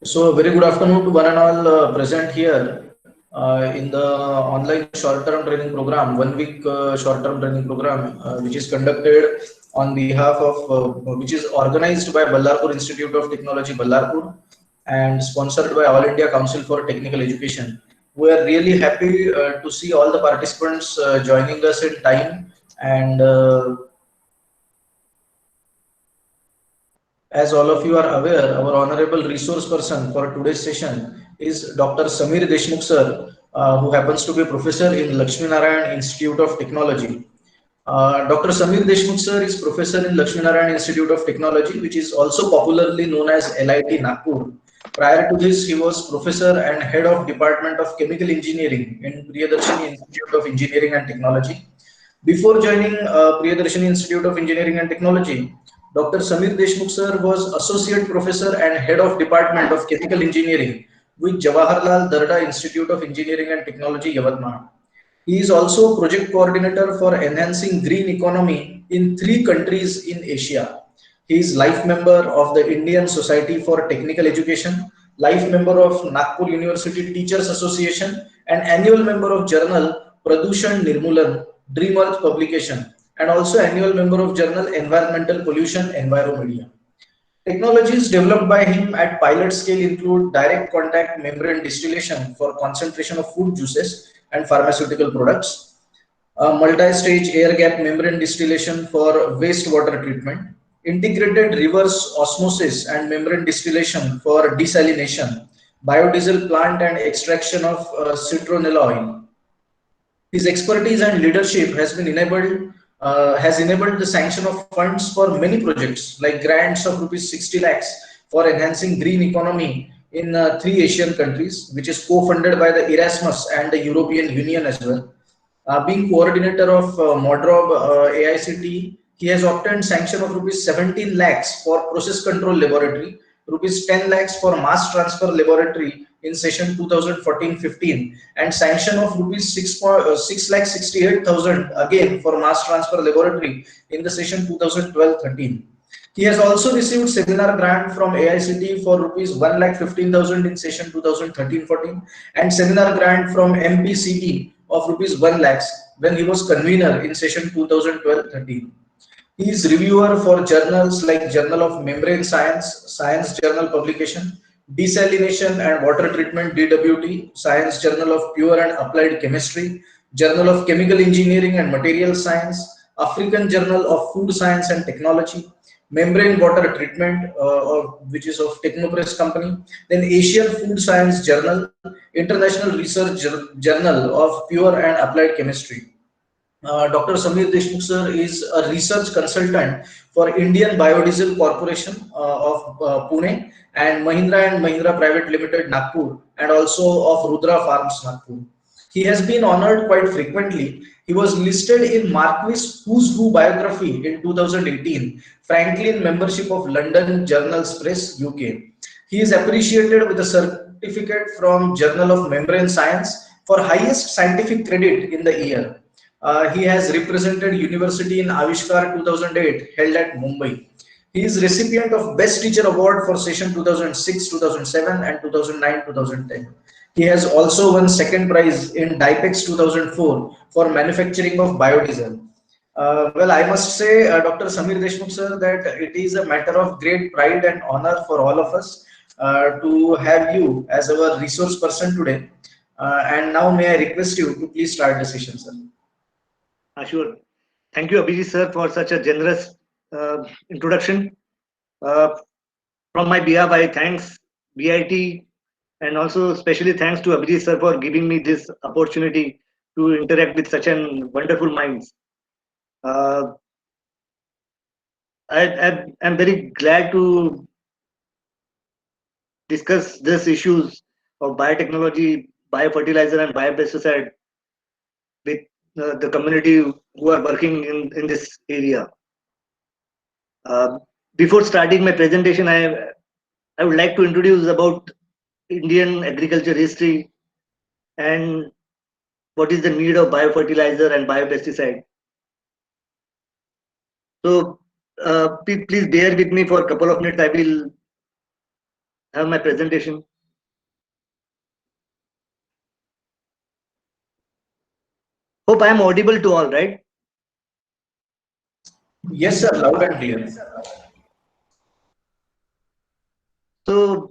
So, a very good afternoon to one and all present here in the online short-term training program, 1 week short-term training program, which is conducted on behalf of, which is organized by Ballarpur Institute of Technology, Ballarpur, and sponsored by All India Council for Technical Education. We are really happy to see all the participants joining us in time, and as all of you are aware, our honorable resource person for today's session is Dr. Samir Deshmukh sir, who happens to be a professor in Lakshmi Narayan Institute of Technology. Dr. Samir Deshmukh sir is professor in Lakshmi Narayan Institute of Technology, which is also popularly known as LIT Nagpur. Prior to this, he was professor and head of Department of Chemical Engineering in Priyadarshini Institute of Engineering and Technology. Before joining Priyadarshini Institute of Engineering and Technology, Dr. Samir Deshmukh sir was Associate Professor and Head of Department of Chemical Engineering with Jawaharlal Darda Institute of Engineering and Technology, Yavatmal. He is also Project Coordinator for Enhancing Green Economy in 3 countries in Asia. He is Life Member of the Indian Society for Technical Education, Life Member of Nagpur University Teachers Association, and Annual Member of Journal Pradushan Nirmulan, Dream Earth Publication, and also Annual Member of Journal Environmental Pollution Enviromedia. Technologies developed by him at pilot scale include direct contact membrane distillation for concentration of food juices and pharmaceutical products, multi-stage air gap membrane distillation for wastewater treatment, integrated reverse osmosis and membrane distillation for desalination, biodiesel plant and extraction of citronella oil. His expertise and leadership has enabled the sanction of funds for many projects like grants of rupees 60 lakhs for enhancing green economy in 3 Asian countries, which is co-funded by the Erasmus and the European Union as well. Being coordinator of Modrob AICT, he has obtained sanction of rupees 17 lakhs for process control laboratory, rupees 10 lakhs for mass transfer laboratory in session 2014-15, and sanction of rupees 6 lakh 68,000 again for mass transfer laboratory in the session 2012-13. He has also received seminar grant from AICT for rupees 1,15,000 in session 2013-14 and seminar grant from MPCB of rupees 1 lakhs when he was convener in session 2012-13. He is reviewer for journals like Journal of Membrane Science, Science Journal Publication, Desalination and Water Treatment DWT, Science Journal of Pure and Applied Chemistry, Journal of Chemical Engineering and Material Science, African Journal of Food Science and Technology, Membrane Water Treatment, which is of Technopress company, then Asian Food Science Journal, International Research Journal of Pure and Applied Chemistry. Dr. Samir Deshmukh sir is a research consultant for Indian Biodiesel Corporation of Pune and Mahindra Private Limited Nagpur, and also of Rudra Farms Nagpur. He has been honored quite frequently. He was listed in Marquis Who's Who biography in 2018, Franklin membership of London Journals Press, UK. He is appreciated with a certificate from Journal of Membrane Science for highest scientific credit in the year. He has represented University in Avishkar 2008 held at Mumbai. He is recipient of Best Teacher Award for session 2006, 2007 and 2009-2010. He has also won second prize in DIPEX 2004 for manufacturing of biodiesel. Well, I must say, Dr. Samir Deshmukh sir, that it is a matter of great pride and honor for all of us to have you as our resource person today. And now may I request you to please start the session, sir. Sure. Thank you, Abhijit sir, for such a generous introduction. From my behalf, I thanks BIT and also especially thanks to Abhijit sir for giving me this opportunity to interact with such an wonderful minds. I'm very glad to discuss these issues of biotechnology, biofertilizer, and biopesticide with the community who are working in this area. Before starting my presentation, I would like to introduce about Indian agriculture history and what is the need of biofertilizer and biopesticide. So please bear with me for a couple of minutes. I will have my presentation. Hope I am audible to all, right? Yes, sir. Loud and clear. So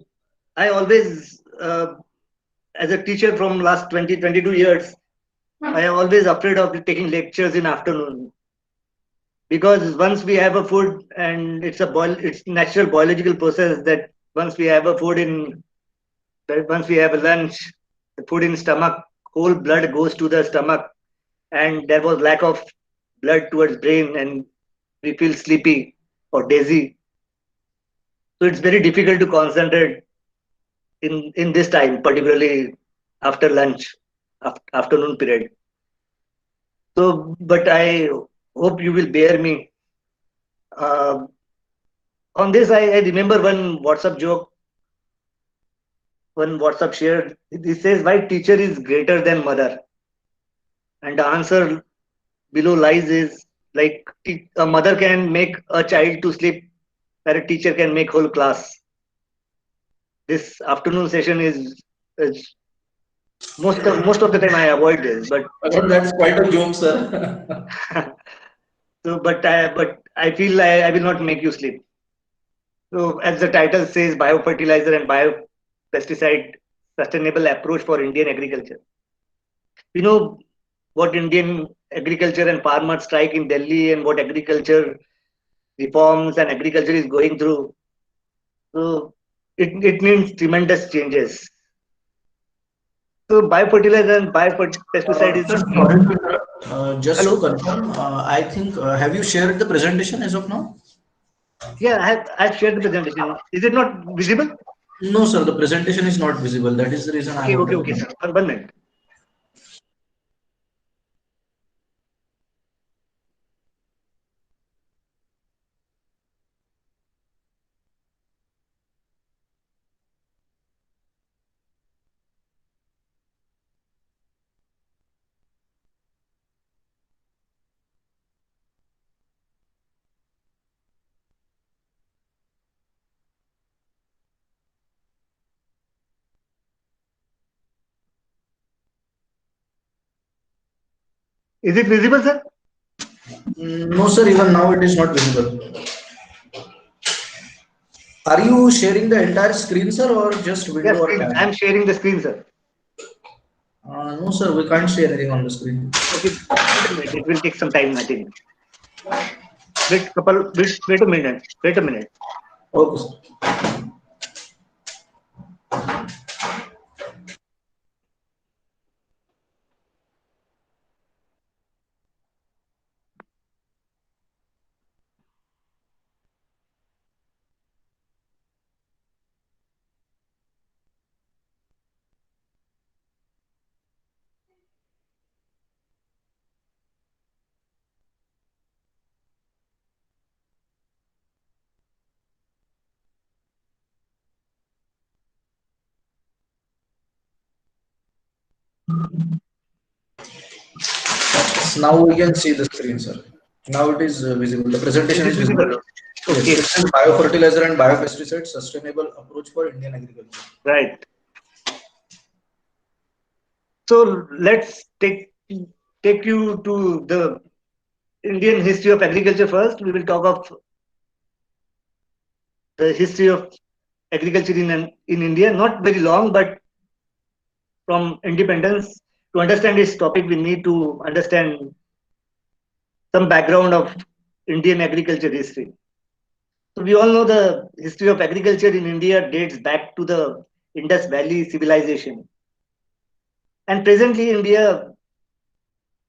I always, as a teacher from last 22 years, I am always afraid of taking lectures in afternoon, because once we have a food, and it's natural biological process that once we have a food in that once we have a lunch, the food in stomach, whole blood goes to the stomach, and there was lack of blood towards brain, and we feel sleepy or dizzy. So it's very difficult to concentrate in this time, particularly after lunch, afternoon period. So, but I hope you will bear me. Uh, on this, I remember one WhatsApp joke, one WhatsApp shared. It says, "Why teacher is greater than mother?" And the answer below lies is like a mother can make a child to sleep, where a teacher can make whole class. This afternoon session is most of the time I avoid this, but Well, that's quite a joke, sir. so but I feel I will not make you sleep. So as the title says, biofertilizer and biopesticide sustainable approach for Indian agriculture. We know what Indian agriculture and farmers strike in Delhi, and what agriculture reforms and agriculture is going through. So it means tremendous changes. So biofertilizer and biopesticide is Sir, sorry to interrupt. Just to hello. confirm, I think, have you shared the presentation as of now? Yeah, I've shared the presentation. Is it not visible? No, sir, the presentation is not visible. That is the reason I wanted to Okay, know. sir. One minute. Is it visible, sir? No, sir, even now it is not visible. Are you sharing the entire screen, sir, or just Yes, window or screen. tab? I'm sharing the screen, sir. No, sir, we can't see anything on the screen. Okay, wait a minute. It will take some time, I think. Wait a minute. Wait a minute. Okay, sir. So now we can see the screen, sir. Now it is visible. The Is presentation it is visible. visible? Yes, it Okay, says biofertilizer and biopesticide sustainable approach for Indian agriculture. right. So let's take you to the Indian history of agriculture first. We will talk of the history of agriculture in India. Not very long, but from independence. To understand this topic, we need to understand some background of Indian agriculture history. So we all know the history of agriculture in India dates back to the Indus Valley civilization. And presently, India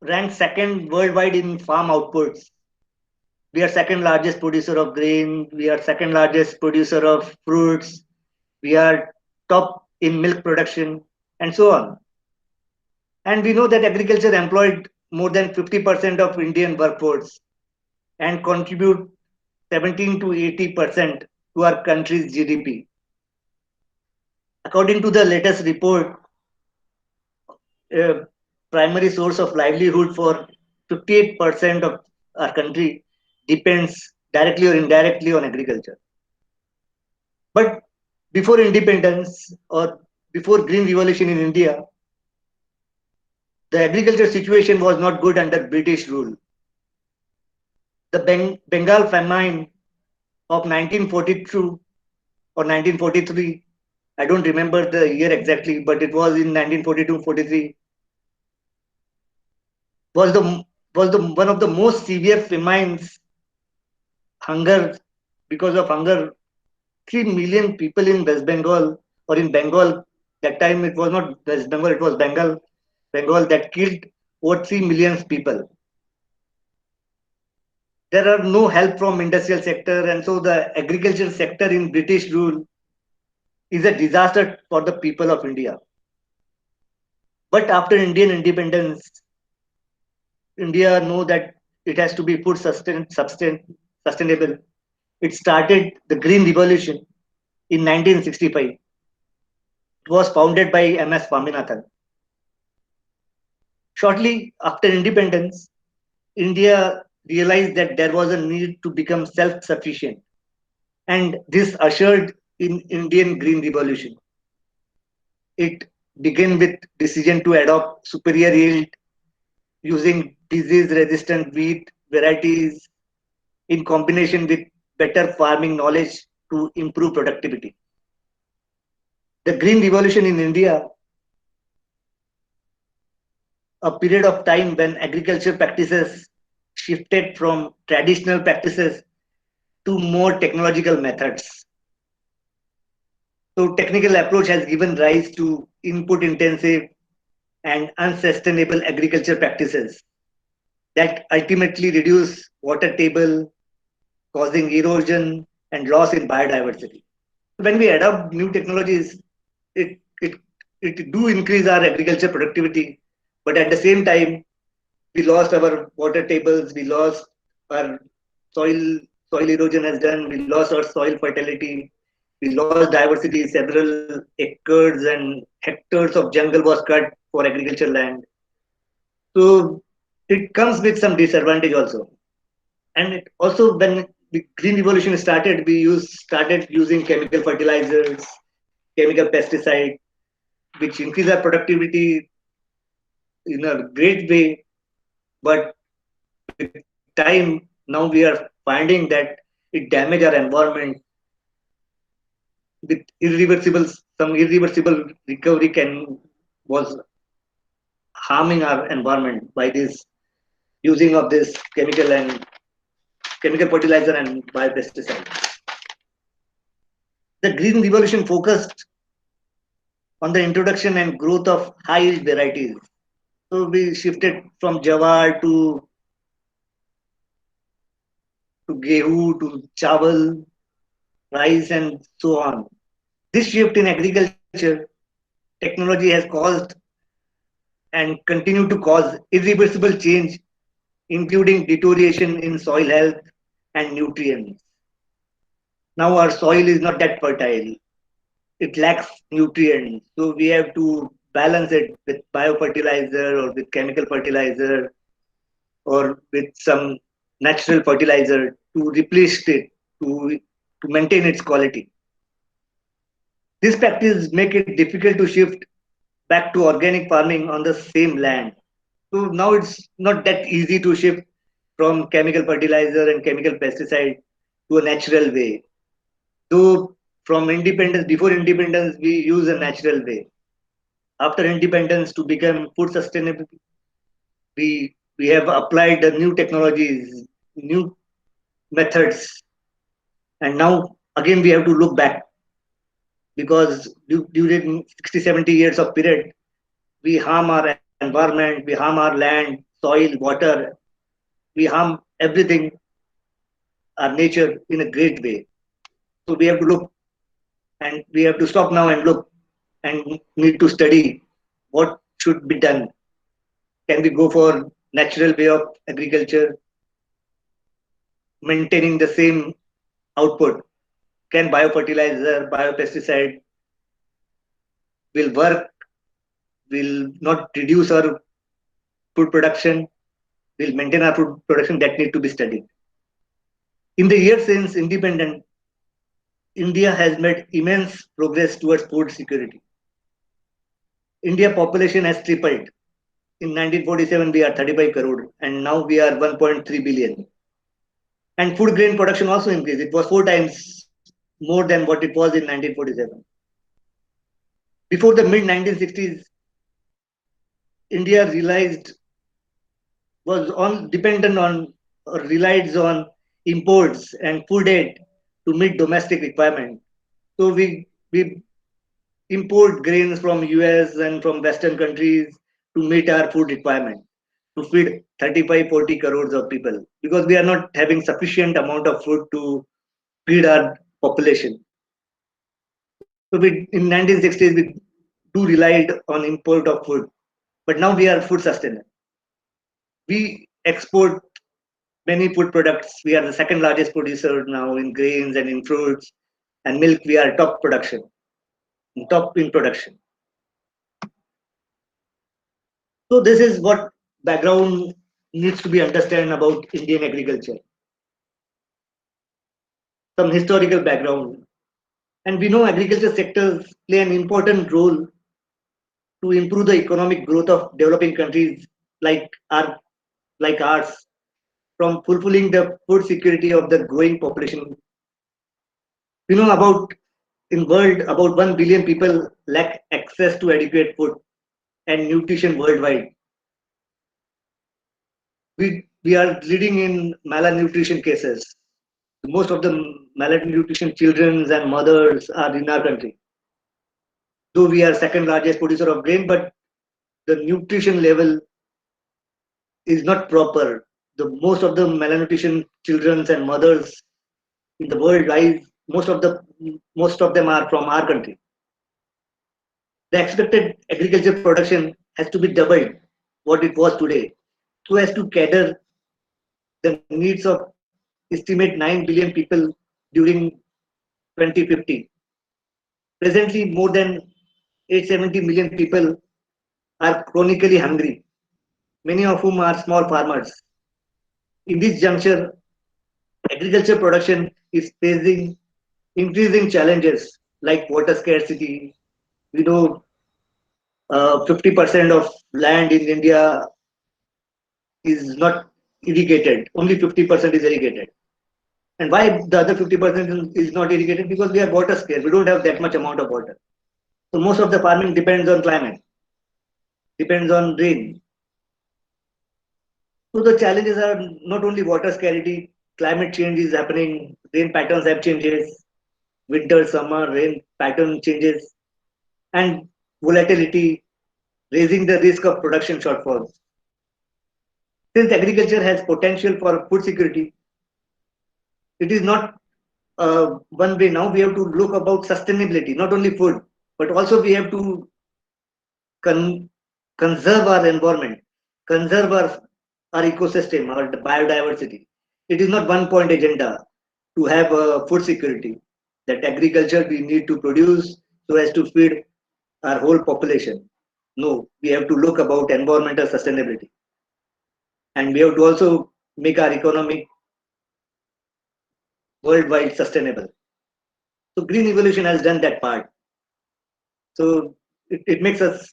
ranks second worldwide in farm outputs. We are second largest producer of grain. We are second largest producer of fruits. We are top in milk production, and so on. And we know that agriculture employed more than 50% of Indian workforce and contribute 17 to 80% to our country's GDP. According to the latest report, primary source of livelihood for 58% of our country, depends directly or indirectly on agriculture. But before independence or before Green Revolution in India, the agriculture situation was not good under British rule. The Bengal famine of 1942 or 1943, I don't remember the year exactly, but it was in 1942-43, was the one of the most severe famines, hunger, because of hunger. 3 million people in West Bengal or in Bengal, that time it was not West Bengal, it was Bengal that killed over 3 million people. There are no help from industrial sector, and so the agriculture sector in British rule is a disaster for the people of India. But after Indian independence, India know that it has to be food sustainable. It started the Green Revolution in 1965. It was founded by MS Swaminathan. Shortly after independence, India realized that there was a need to become self-sufficient, and this ushered in Indian Green Revolution. It began with decision to adopt superior yield using disease-resistant wheat varieties in combination with better farming knowledge to improve productivity. The Green Revolution in India, a period of time when agriculture practices shifted from traditional practices to more technological methods. So technical approach has given rise to input intensive and unsustainable agriculture practices that ultimately reduce water table, causing erosion and loss in biodiversity. When we adopt new technologies, it, it, it do increase our agriculture productivity, but at the same time, we lost our water tables, we lost our soil, soil erosion has done, we lost our soil fertility, we lost diversity, several acres and hectares of jungle was cut for agriculture land. So it comes with some disadvantage also. And it also when the green revolution started, started using chemical fertilizers, chemical pesticide, which increase our productivity in a great way. But with time, now we are finding that it damage our environment with irreversible, some irreversible recovery can was harming our environment by this using of this chemical fertilizer and biopesticide. The green revolution focused on the introduction and growth of high yield varieties. So we shifted from jawar to gehu to chawal, rice, and so on. This shift in agriculture technology has caused and continue to cause irreversible change, including deterioration in soil health and nutrients. Now our soil is not that fertile. It lacks nutrients. So we have to balance it with biofertilizer or with chemical fertilizer or with some natural fertilizer to replace it, to maintain its quality. This practice make it difficult to shift back to organic farming on the same land. So now it's not that easy to shift from chemical fertilizer and chemical pesticide to a natural way. Though from independence, before independence, we use a natural way. After independence, to become food sustainable, we have applied the new technologies, new methods, and now again we have to look back because during 60, 70 years of period, we harm our environment, we harm our land, soil, water, we harm everything, our nature in a great way. So we have to look and we have to stop now and look and need to study what should be done. Can we go for natural way of agriculture, maintaining the same output? Can biofertilizer, biopesticide will work, will not reduce our food production, will maintain our food production? That need to be studied. In the years since independence, India has made immense progress towards food security. India population has tripled. In 1947, we are 35 crore, and now we are 1.3 billion. And food grain production also increased. It was 4 times more than what it was in 1947. Before the mid 1960s, India realized was on dependent on or relies on imports and food aid to meet domestic requirement. So we import grains from US and from Western countries to meet our food requirement, to feed 35-40 crores of people, because we are not having sufficient amount of food to feed our population. So in 1960s we do relied on import of food, but now we are food sustainable. We export many food products. We are the second largest producer now in grains and in fruits, and milk. We are top in production. So this is what background needs to be understood about Indian agriculture. Some historical background, and we know agriculture sectors play an important role to improve the economic growth of developing countries like our like ours, from fulfilling the food security of the growing population. We know about in world about 1 billion people lack access to adequate food and nutrition worldwide. We are leading in malnutrition cases. Most of the malnutrition children and mothers are in our country. Though we are second largest producer of grain, but the nutrition level is not proper. The most of the malnutrition children and mothers in the world lies most of them are from our country. The expected agriculture production has to be doubled what it was today, so as to cater the needs of estimate 9 billion people during 2050. Presently, more than 870 million people are chronically hungry, many of whom are small farmers. In this juncture, agriculture production is facing increasing challenges like water scarcity. We know 50% of land in India is not irrigated. Only 50% is irrigated. And why the other 50% is not irrigated? Because we are water scarce. We don't have that much amount of water. So most of the farming depends on climate, depends on rain. So the challenges are not only water scarcity, climate change is happening, rain patterns have changes, winter, summer, rain pattern changes, and volatility, raising the risk of production shortfalls. Since agriculture has potential for food security, it is not one way. Now we have to look about sustainability, not only food, but also we have to con- conserve our environment, conserve our ecosystem, our biodiversity. It is not one point agenda to have food security. That agriculture we need to produce so as to feed our whole population. No, we have to look about environmental sustainability, and we have to also make our economy worldwide sustainable. So green evolution has done that part. So it makes us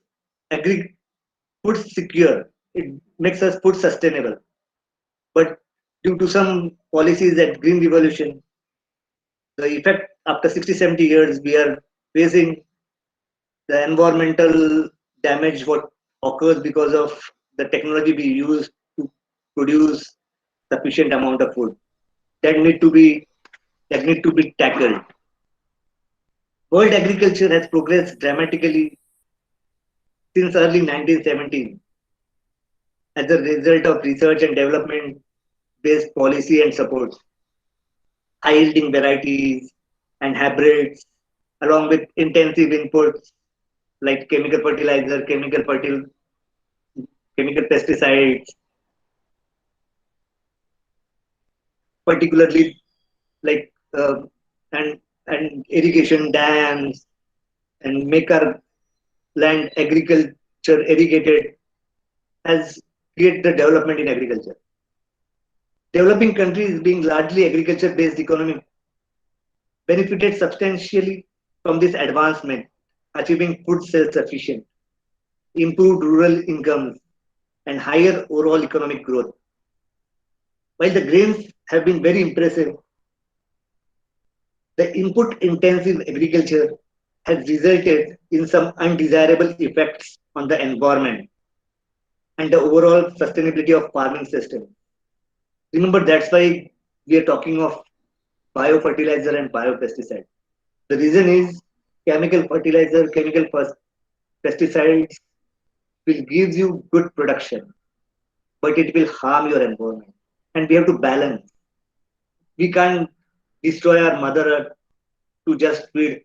food secure. It makes us food sustainable. But due to some policies at green revolution, the effect after 60, 70 years, we are facing the environmental damage what occurs because of the technology we use to produce sufficient amount of food. That need to be tackled. World agriculture has progressed dramatically since early 1917 as a result of research and development based policy and support. High yielding varieties and hybrids, along with intensive inputs like chemical pesticides, particularly like and irrigation dams, and make our land agriculture irrigated, has created the development in agriculture. Developing countries being largely agriculture-based economy benefited substantially from this advancement, achieving food self-sufficient, improved rural incomes, and higher overall economic growth. While the grains have been very impressive, the input-intensive agriculture has resulted in some undesirable effects on the environment and the overall sustainability of farming system. Remember, that's why we are talking of biofertilizer and biopesticide. The reason is chemical fertilizer, pesticides will give you good production, but it will harm your environment. And we have to balance. We can't destroy our mother earth to just feed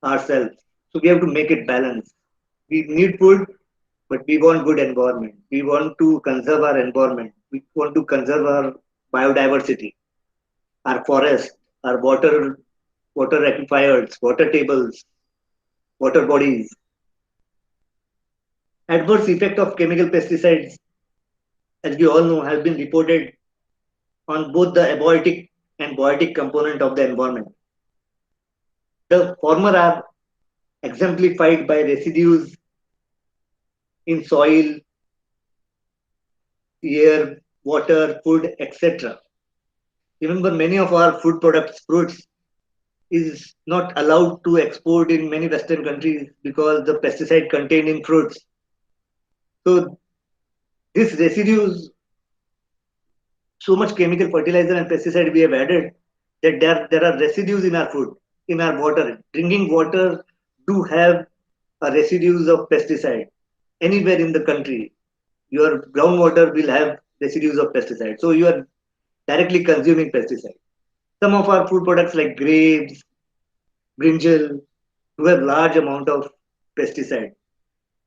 ourselves. So we have to make it balanced. We need food, but we want good environment. We want to conserve our environment. We want to conserve our biodiversity, our forest, our water aquifers, water tables, water bodies. Adverse effect of chemical pesticides, as we all know, have been reported on both the abiotic and biotic component of the environment. The former are exemplified by residues in soil, air, water, food, etc. Remember, many of our food products, fruits, is not allowed to export in many Western countries because the pesticide contained in fruits. So these residues, so much chemical fertilizer and pesticide we have added that there are residues in our food, in our water. Drinking water do have residues of pesticide. Anywhere in the country, your groundwater will have residues of pesticide. So you are directly consuming pesticide. Some of our food products like grapes, brinjal, do have large amount of pesticide.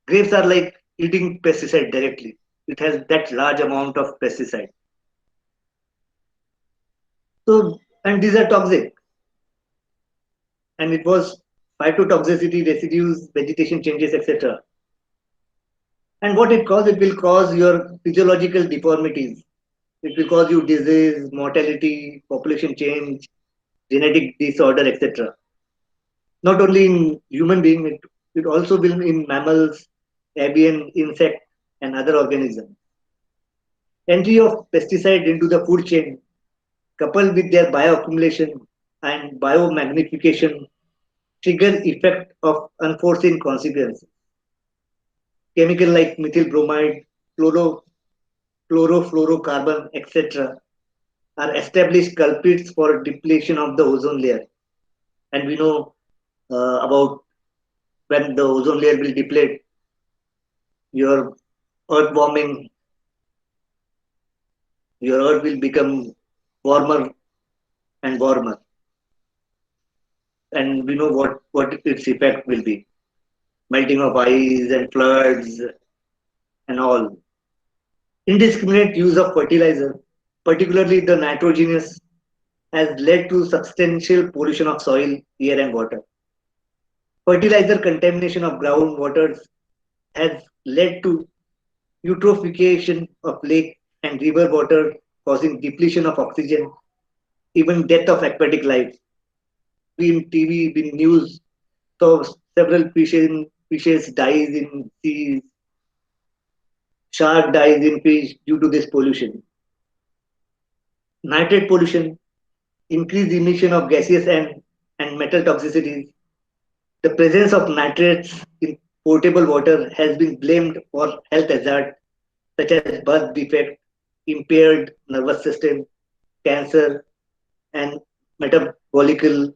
Grapes are like eating pesticide directly. It has that large amount of pesticide. So, and these are toxic. And it was phytotoxicity, residues, vegetation changes, etc. And what it will cause your physiological deformities. It will cause you disease, mortality, population change, genetic disorder, etc. Not only in human being, it also will in mammals, avian, insect, and other organisms. Entry of pesticide into the food chain, coupled with their bioaccumulation and biomagnification, trigger effect of unforeseen consequences. Chemical like methyl bromide, chloro, chlorofluorocarbon, etc., are established culprits for depletion of the ozone layer. And we know about when the ozone layer will deplete, your earth warming, your earth will become warmer and warmer. And we know what its effect will be. Melting of ice and floods and all. Indiscriminate use of fertilizer, particularly the nitrogenous, has led to substantial pollution of soil, air, and water. Fertilizer contamination of groundwaters has led to eutrophication of lake and river water, causing depletion of oxygen, even death of aquatic life. We in TV, in news, saw several fishes dies in seas, shark dies in fish due to this pollution. Nitrate pollution, increased emission of gaseous and metal toxicities. The presence of nitrates in potable water has been blamed for health hazards such as birth defect, impaired nervous system, cancer, and metabolical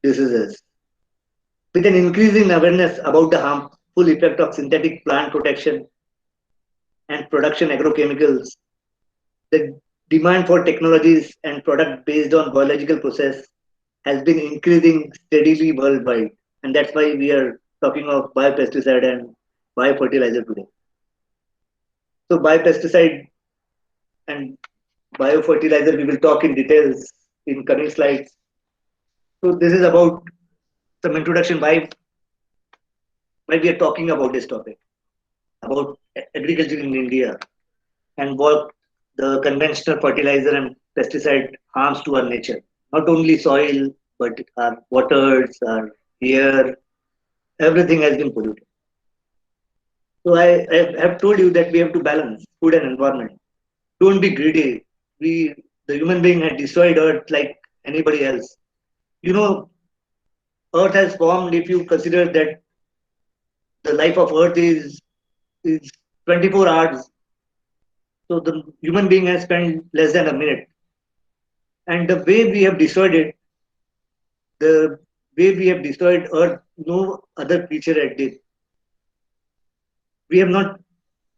diseases. With an increasing awareness about the harmful effect of synthetic plant protection and production agrochemicals, the demand for technologies and products based on biological process has been increasing steadily worldwide. And that's why we are talking of biopesticide and biofertilizer today. So biopesticide and biofertilizer, we will talk in details in coming slides. So this is about some introduction why we are talking about this topic, about agriculture in India and the conventional fertilizer and pesticide harms to our nature. Not only soil, but our waters, our air, everything has been polluted. So I have told you that we have to balance food and environment. Don't be greedy. The human being, had destroyed Earth like anybody else. You know, Earth has formed. If you consider that the life of Earth is 24 hours, so the human being has spent less than a minute. And the way we have destroyed it, the way we have destroyed Earth, no other creature had did. We have not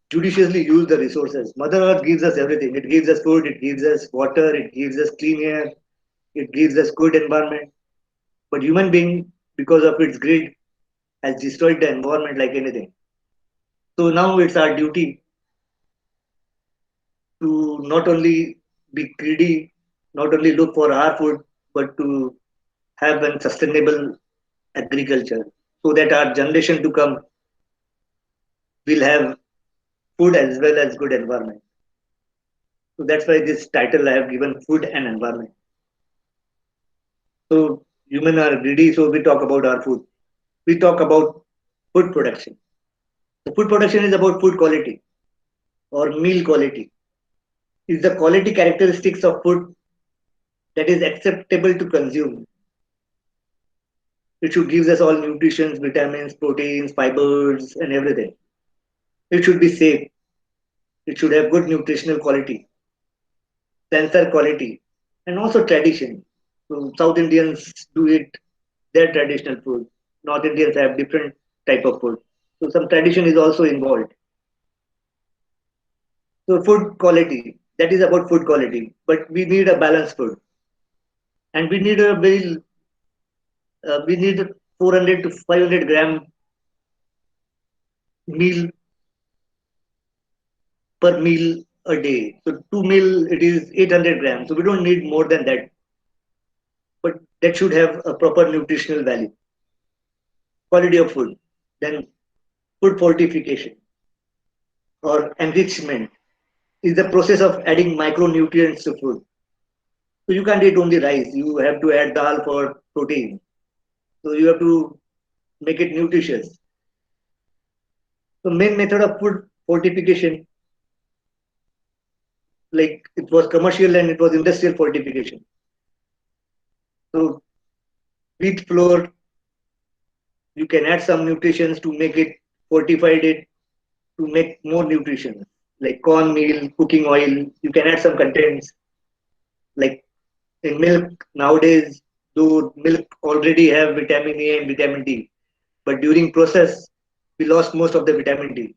judiciously used the resources. Mother Earth gives us everything. It gives us food, it gives us water, it gives us clean air, it gives us good environment. But human being, because of its greed, has destroyed the environment like anything. So now it's our duty to not only be greedy, not only look for our food, but to have a sustainable agriculture so that our generation to come will have food as well as good environment. So that's why this title I have given food and environment. So human are greedy, so we talk about our food. We talk about food production. The food production is about food quality or meal quality. Is the quality characteristics of food that is acceptable to consume. It should give us all nutrition, vitamins, proteins, fibers, and everything. It should be safe. It should have good nutritional quality, sensor quality, and also tradition. So South Indians do it their traditional food. North Indians have different type of food. So some tradition is also involved. So food quality, that is about food quality. But we need a balanced food, and we need 400 to 500 gram meal per meal a day. So two meal it is 800 grams. So we don't need more than that, but that should have a proper nutritional value. Quality of food. Then food fortification or enrichment is the process of adding micronutrients to food. So you can't eat only rice. You have to add dal for protein. So you have to make it nutritious. So main method of food fortification, like it was commercial and it was industrial fortification. So wheat flour, you can add some nutritions to make it fortified it to make more nutrition. Like cornmeal, cooking oil, you can add some contents. Like in milk nowadays, though milk already have vitamin A and vitamin D, but during process we lost most of the vitamin D.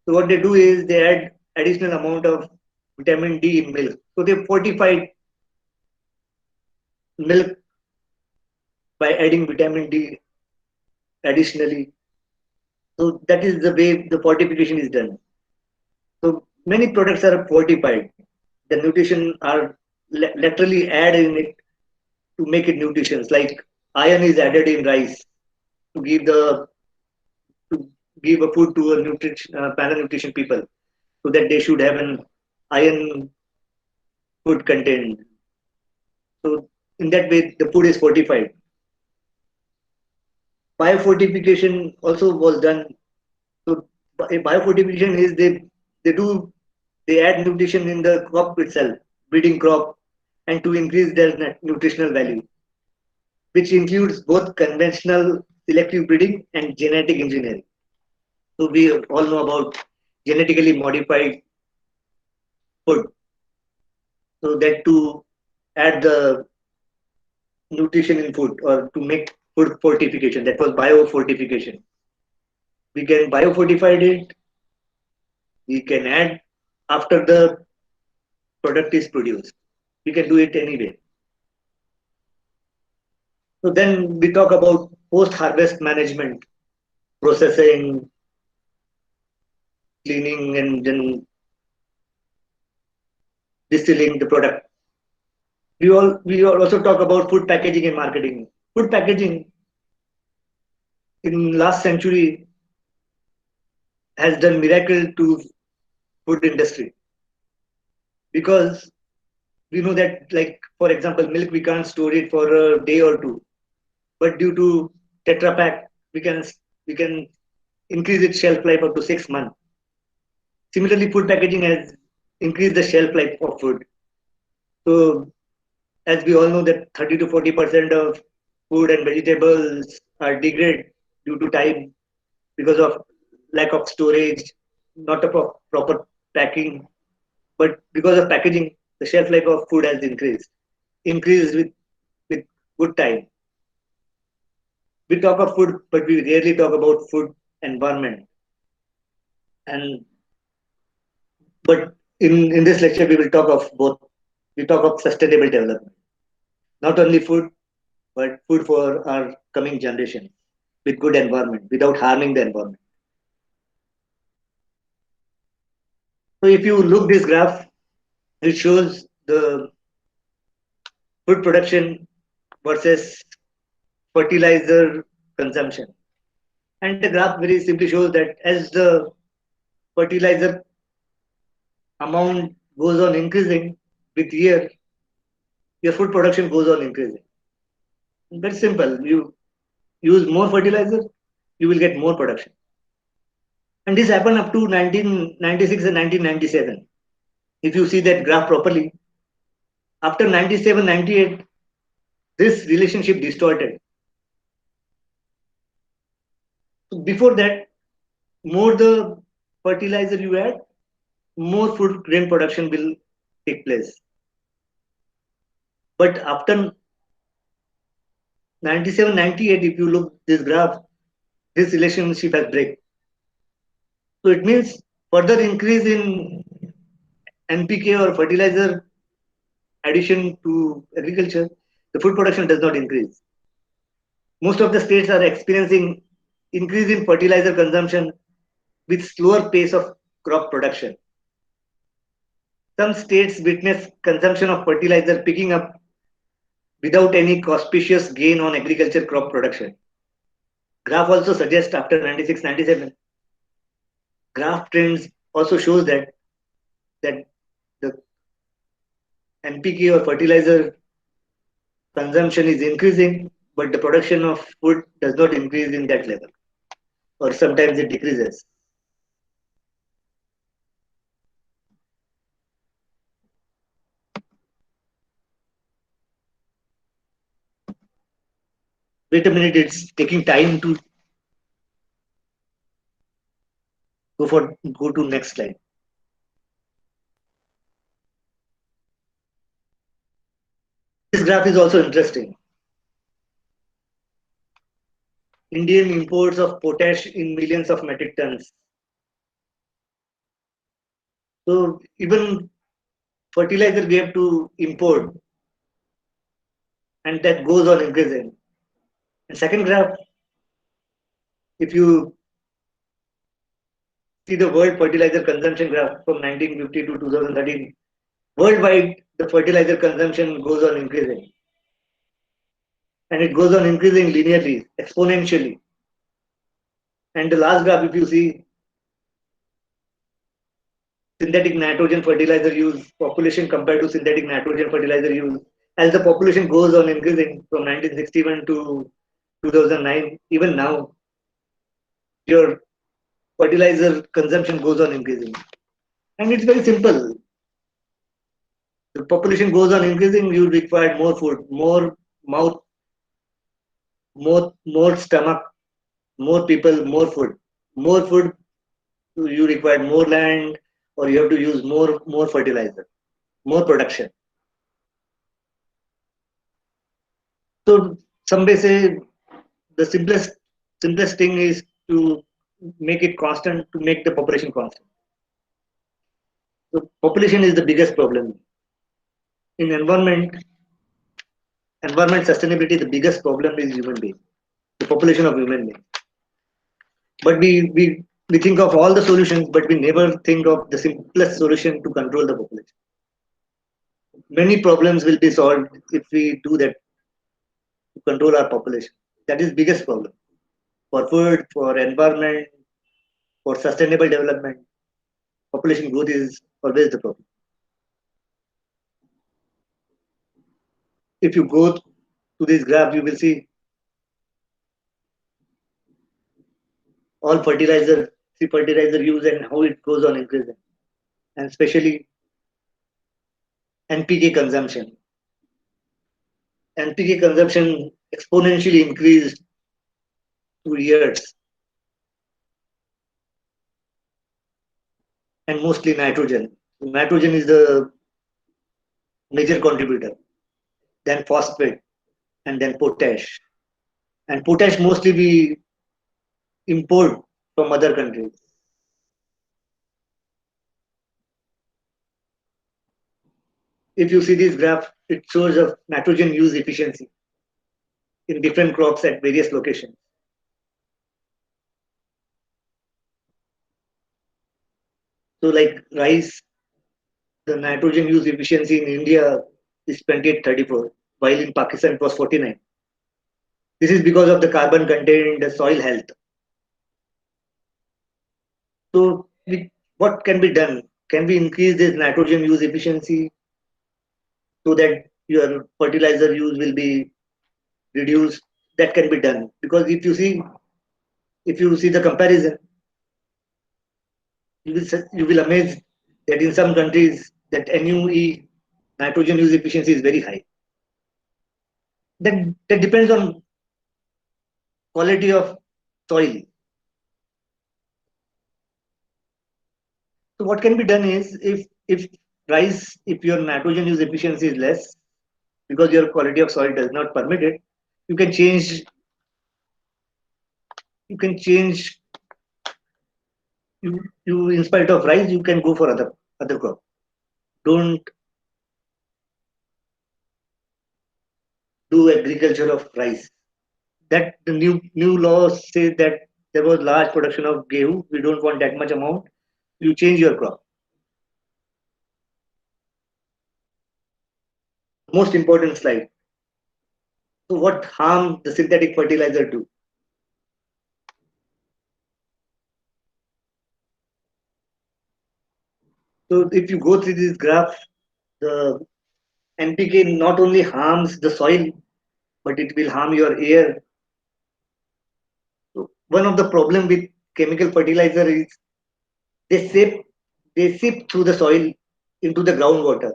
So what they do is they add additional amount of vitamin D in milk. So they fortified milk by adding vitamin D additionally. So that is the way the fortification is done. So many products are fortified. The nutrition are laterally add in it to make it nutritious. Like iron is added in rice to give the to give a food to a nutrition nutrition people so that they should have an iron food content. So in that way, the food is fortified. Biofortification also was done. So biofortification is they do they add nutrition in the crop itself, breeding crop, and to increase their nutritional value, which includes both conventional selective breeding and genetic engineering. So we all know about genetically modified food. So that to add the nutrition in food or to make food fortification, that was biofortification. We can biofortify it. We can add after the product is produced. We can do it anyway. So then we talk about post-harvest management, processing, cleaning, and then distilling the product. We all also talk about food packaging and marketing. Food packaging in last century has done miracle to food industry because we know that, like, for example, milk, we can't store it for a day or two, but due to Tetra Pak, we can increase its shelf life up to 6 months. Similarly, food packaging has increased the shelf life of food. So, as we all know, that 30 to 40% of food and vegetables are degraded due to time because of lack of storage, not a proper packing, but because of packaging, the shelf life of food has increased with good time. We talk of food, but we rarely talk about food environment. And but in this lecture, we will talk of both. We talk of sustainable development, not only food, but food for our coming generation with good environment, without harming the environment. So if you look this graph, it shows the food production versus fertilizer consumption. And the graph very simply shows that as the fertilizer amount goes on increasing with year, your food production goes on increasing. Very simple. You use more fertilizer, you will get more production. And this happened up to 1996 and 1997. If you see that graph properly, after 97, 98, this relationship distorted. So before that, more the fertilizer you add, more food grain production will take place. But after 97, 98, if you look this graph, this relationship has break. So it means further increase in NPK or fertilizer addition to agriculture, the food production does not increase. Most of the states are experiencing increase in fertilizer consumption with slower pace of crop production. Some states witness consumption of fertilizer picking up without any auspicious gain on agriculture crop production. Graph also suggests after 96, 97, graph trends also shows that the NPK or fertilizer consumption is increasing, but the production of food does not increase in that level, or sometimes it decreases. Wait a minute, it's taking time to go to next slide. This graph is also interesting. Indian imports of potash in millions of metric tons. So even fertilizer we have to import, and that goes on increasing. And second graph, if you see the world fertilizer consumption graph from 1950 to 2013, worldwide the fertilizer consumption goes on increasing. And it goes on increasing linearly, exponentially. And the last graph, if you see, synthetic nitrogen fertilizer use, population compared to synthetic nitrogen fertilizer use, as the population goes on increasing from 1961 to 2009, even now, your fertilizer consumption goes on increasing. And it's very simple. The population goes on increasing, you require more food, more mouth, more stomach, more people, more food. More food, you require more land, or you have to use more fertilizer, more production. So some may say the simplest thing is to make it constant, to make the population constant. So population is the biggest problem. In environment sustainability, the biggest problem is human being, the population of human beings. But we think of all the solutions, but we never think of the simplest solution to control the population. Many problems will be solved if we do that to control our population. That is biggest problem for food, for environment, for sustainable development. Population growth is always the problem. if you go to this graph, you will see all fertilizer use and how it goes on increasing, and especially NPK consumption. NPK consumption exponentially increased through years, and mostly nitrogen. Nitrogen is the major contributor, then phosphate, and then potash. And potash mostly we import from other countries. If you see this graph, it shows a nitrogen use efficiency in different crops at various locations. So like rice, the nitrogen use efficiency in India is 28-34, while in Pakistan it was 49. This is because of the carbon content in the soil health. So what can be done? Can we increase this nitrogen use efficiency so that your fertilizer use will be reduced? That can be done, because if you see the comparison, you will amaze that in some countries that NUE, nitrogen use efficiency, is very high. That depends on quality of soil. So what can be done is, if your nitrogen use efficiency is less because your quality of soil does not permit it, you can change you can change you in spite of rice you can go for other crop. Don't do agriculture of rice. That the new laws say that there was large production of gehu, we don't want that much amount, you change your crop. Most important slide. So what harm the synthetic fertilizer do? So if you go through this graph, the NPK not only harms the soil, but it will harm your air. So one of the problem with chemical fertilizer is they seep through the soil into the groundwater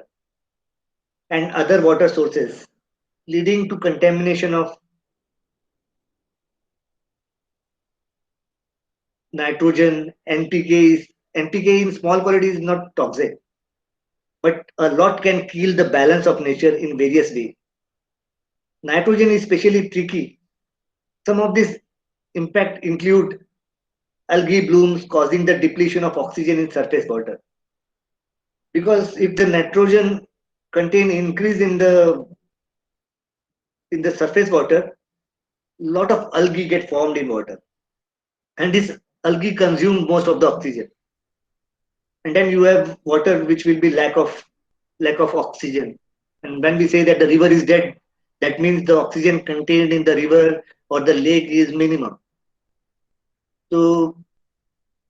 and other water sources, leading to contamination of nitrogen. NPK in small quantity is not toxic, but a lot can kill the balance of nature in various ways. Nitrogen is especially tricky. Some of these impact include algae blooms causing the depletion of oxygen in surface water. Because if the nitrogen content increase in the surface water, lot of algae get formed in water, and this algae consume most of the oxygen, and then you have water which will be lack of oxygen. And when we say that the river is dead, that means the oxygen contained in the river or the lake is minimum. So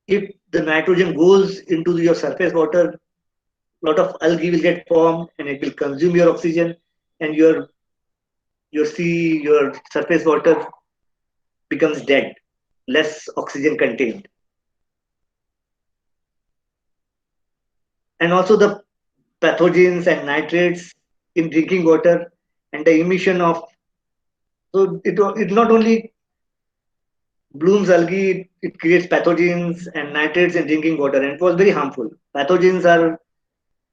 if the nitrogen goes into your surface water, lot of algae will get formed and it will consume your oxygen, and your surface water becomes dead, less oxygen contained. And also the pathogens and nitrates in drinking water, and the emission of, so it not only blooms algae, it creates pathogens and nitrates in drinking water, and it was very harmful. Pathogens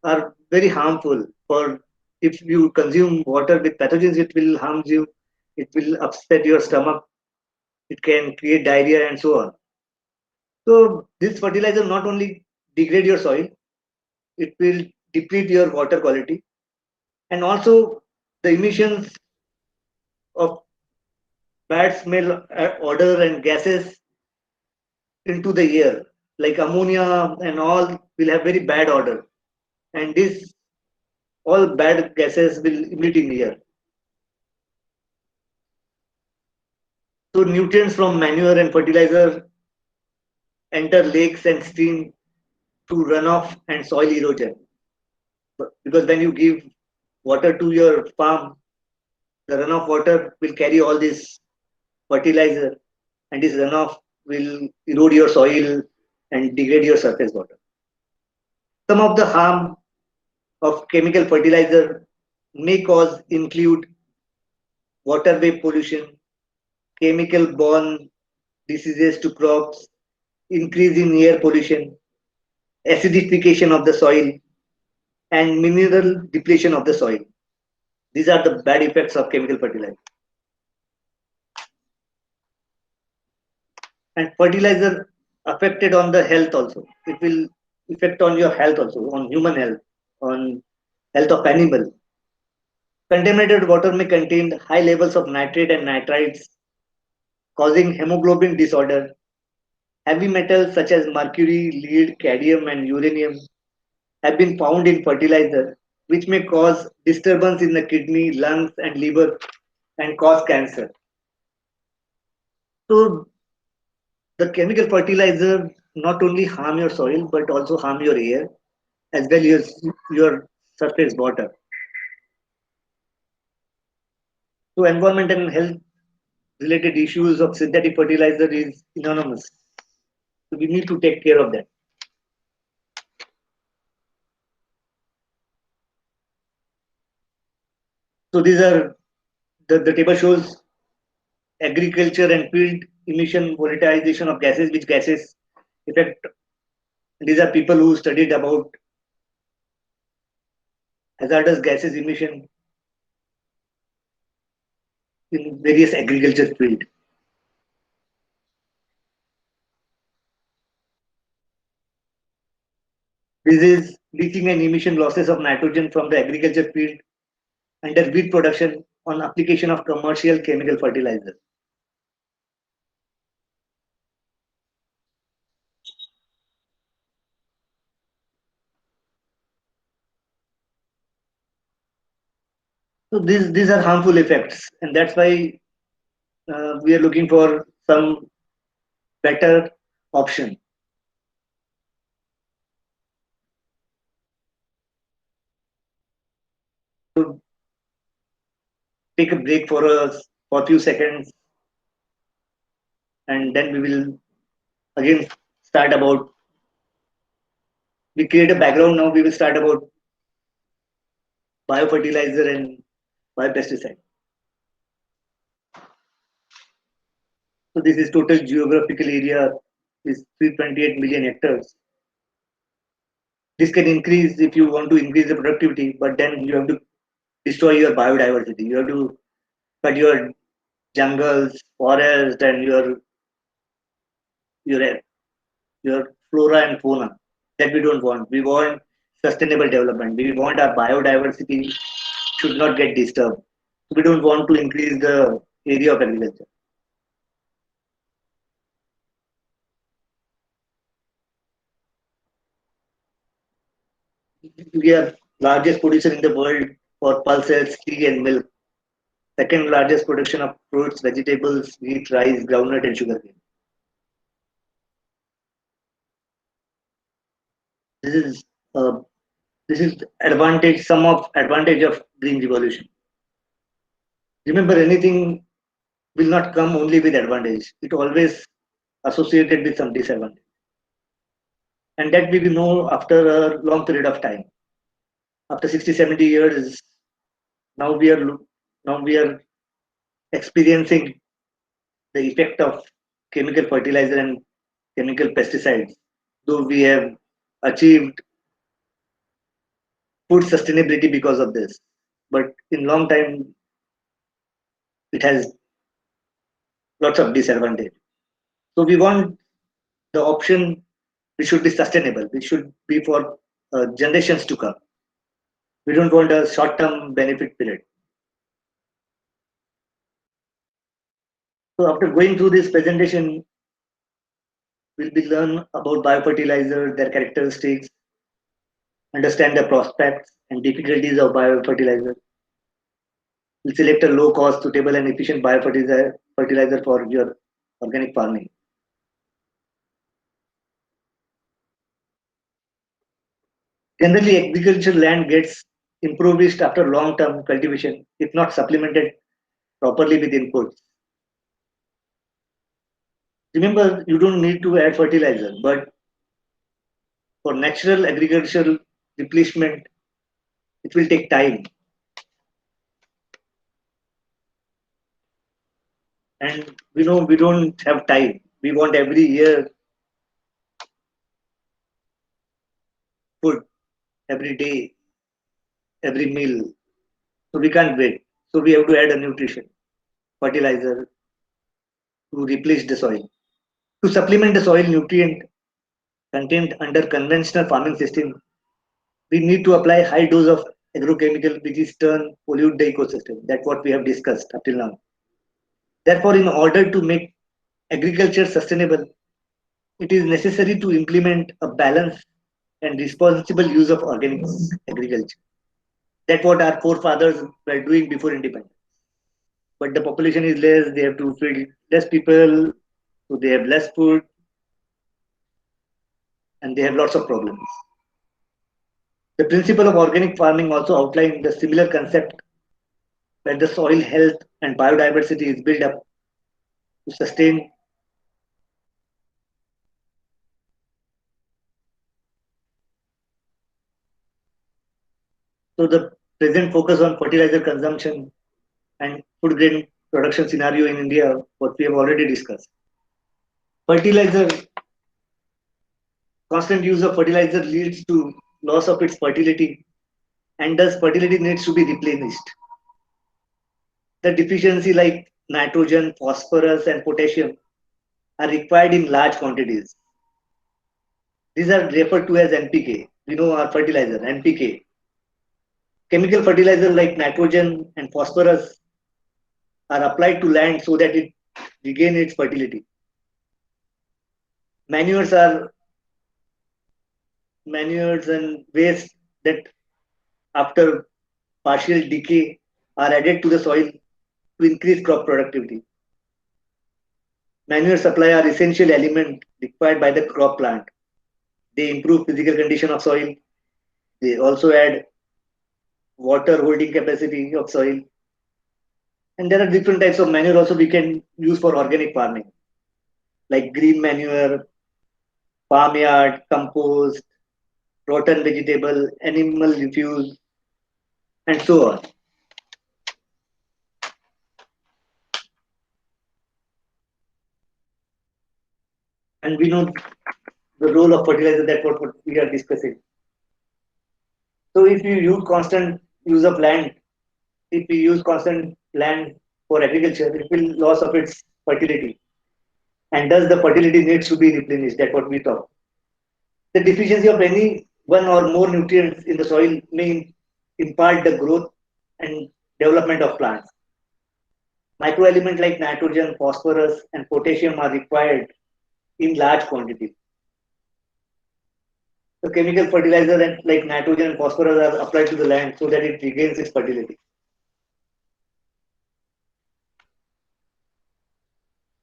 are very harmful. For if you consume water with pathogens, it will harm you, it will upset your stomach, it can create diarrhea and so on. So this fertilizer not only degrade your soil, it will deplete your water quality, and also the emissions of bad smell, odor and gases into the air, like ammonia and all, will have very bad odor, and this all bad gases will emit in air. So nutrients from manure and fertilizer enter lakes and stream through runoff and soil erosion. Because when you give water to your farm, The runoff water will carry all this fertilizer, and this runoff will erode your soil and degrade your surface water. Some of the harm of chemical fertilizer may cause include waterway pollution, chemical borne diseases to crops, increase in air pollution, acidification of the soil, and mineral depletion of the soil. These are the bad effects of chemical fertilizer. And fertilizer affected on the health also. It will affect on your health also, on human health, on health of animal. Contaminated water may contain high levels of nitrate and nitrites, causing hemoglobin disorder. Heavy metals such as mercury, lead, cadmium, and uranium have been found in fertilizer, which may cause disturbance in the kidney, lungs, and liver and cause cancer. So the chemical fertilizer not only harm your soil but also harm your air as well as your surface water. So environment and health related issues of synthetic fertilizer is enormous. So we need to take care of that. So these are the table shows agriculture and field emission monetization of gases, which gases affect. These are people who studied about hazardous gases emission in various agriculture field. This is leaching and emission losses of nitrogen from the agriculture field under wheat production on application of commercial chemical fertilizer. So these are harmful effects, and that's why we are looking for some better option. So take a break for a few seconds, and then we will again start about. We create a background now. We will start about biofertilizer and biopesticide. So this is total geographical area is 328 million hectares. This can increase if you want to increase the productivity, but then you have to destroy your biodiversity. You have to cut your jungles, forest, and your your flora and fauna. That we don't want. We want sustainable development. We want our biodiversity should not get disturbed. We don't want to increase the area of agriculture. We are largest producer in the world for pulses, tea, and milk. Second largest production of fruits, vegetables, wheat, rice, groundnut, and sugarcane. This is uh, this is advantage. Some of advantage of green revolution. Remember, anything will not come only with advantage. It always associated with some disadvantage, and that we will know after a long period of time. After 60, 70 years, now we are now we are experiencing the effect of chemical fertilizer and chemical pesticides. Though we have achieved food sustainability because of this, but in long time it has lots of disadvantage. So we want the option which should be sustainable, which should be for generations to come. We don't want a short-term benefit period. So after going through this presentation, we'll be learn about biofertilizer, their characteristics, understand the prospects and difficulties of biofertilizer. We'll select a low cost, suitable and efficient biofertilizer for your organic farming. Generally, agricultural land gets impoverished after long-term cultivation if not supplemented properly with inputs. Remember, you don't need to add fertilizer, but for natural agricultural replenishment, it will take time. And we know we don't have time. We want every year food, every day, every meal. So we can't wait. So we have to add a nutrition, fertilizer to replenish the soil. To supplement the soil nutrient content under conventional farming system, we need to apply high dose of agrochemical which is turn pollute the ecosystem. That's what we have discussed up till now. Therefore, in order to make agriculture sustainable, it is necessary to implement a balanced and responsible use of organic agriculture. That's what our forefathers were doing before independence. But the population is less, they have to feed less people, so they have less food, and they have lots of problems. The principle of organic farming also outlined the similar concept where the soil health and biodiversity is built up to sustain. So the present focus on fertilizer consumption and food grain production scenario in India, what we have already discussed. Fertilizer, constant use of fertilizer leads to loss of its fertility, and thus fertility needs to be replenished. The deficiency like nitrogen, phosphorus, and potassium are required in large quantities. These are referred to as NPK. We know our fertilizer, NPK. Chemical fertilizer like nitrogen and phosphorus are applied to land so that it regain its fertility. Manures are manures and waste that after partial decay are added to the soil to increase crop productivity. Manure supply are essential element required by the crop plant. They improve physical condition of soil. They also add water holding capacity of soil. And there are different types of manure also we can use for organic farming, like green manure, farmyard, compost, rotten vegetable, animal refuse, and so on. And we know the role of fertilizer, that's what we are discussing. So if you use constant use of land, if we use constant land for agriculture, it will loss of its fertility. And thus the fertility needs to be replenished. That's what we talk. The deficiency of any one or more nutrients in the soil may impart the growth and development of plants. Microelements like nitrogen, phosphorus, and potassium are required in large quantities. The chemical fertilizer and like nitrogen and phosphorus are applied to the land so that it regains its fertility.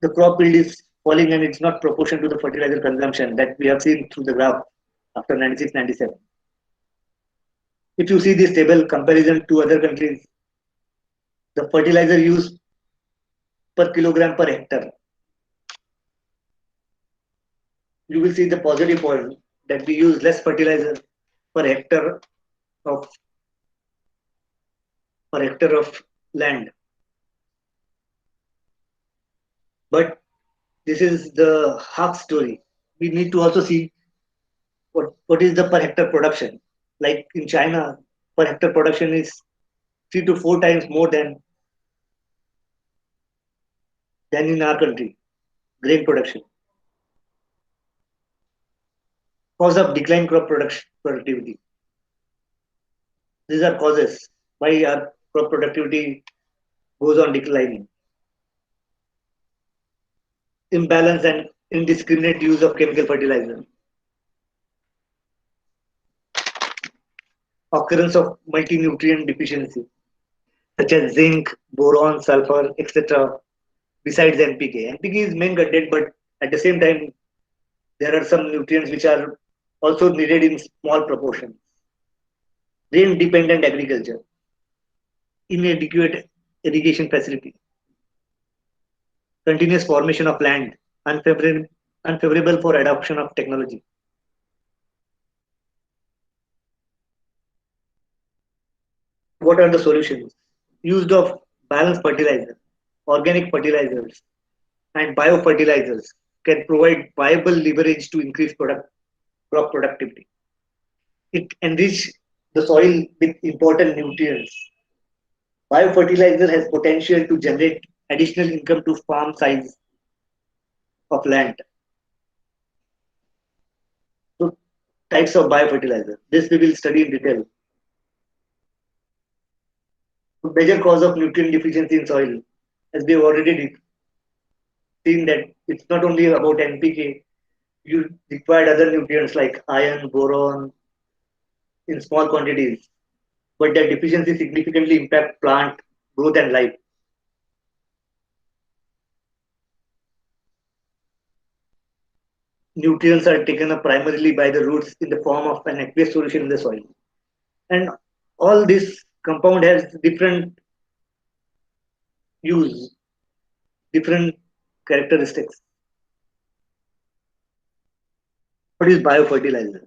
The crop yield is falling and it's not proportion to the fertilizer consumption that we have seen through the graph after 96-97. If you see this table comparison to other countries, the fertilizer used per kilogram per hectare, you will see the positive point that we use less fertilizer per hectare of land. But this is the half story. We need to also see what is the per hectare production. Like in China, per hectare production is 3 to 4 times more than in our country, grain production. Cause of decline crop production productivity. These are causes why our crop productivity goes on declining. Imbalance and indiscriminate use of chemical fertilizer. Occurrence of multi-nutrient deficiency, such as zinc, boron, sulfur, etc. Besides NPK. NPK is main content, but at the same time, there are some nutrients which are also needed in small proportion. Rain-dependent agriculture, inadequate irrigation facility. continuous formation of land, unfavorable for adoption of technology. What are the solutions? Used of balanced fertilizer, organic fertilizers, and biofertilizers can provide viable leverage to increase crop productivity. It enrich the soil with important nutrients. Biofertilizer has potential to generate additional income to farm size of land. So types of biofertilizer. This we will study in detail. The major cause of nutrient deficiency in soil, as we have already seen that it's not only about NPK, you require other nutrients like iron, boron in small quantities, but their deficiency significantly impact plant growth and life. Nutrients are taken up primarily by the roots in the form of an aqueous solution in the soil. And all this compound has different use, different characteristics. What is biofertilizer?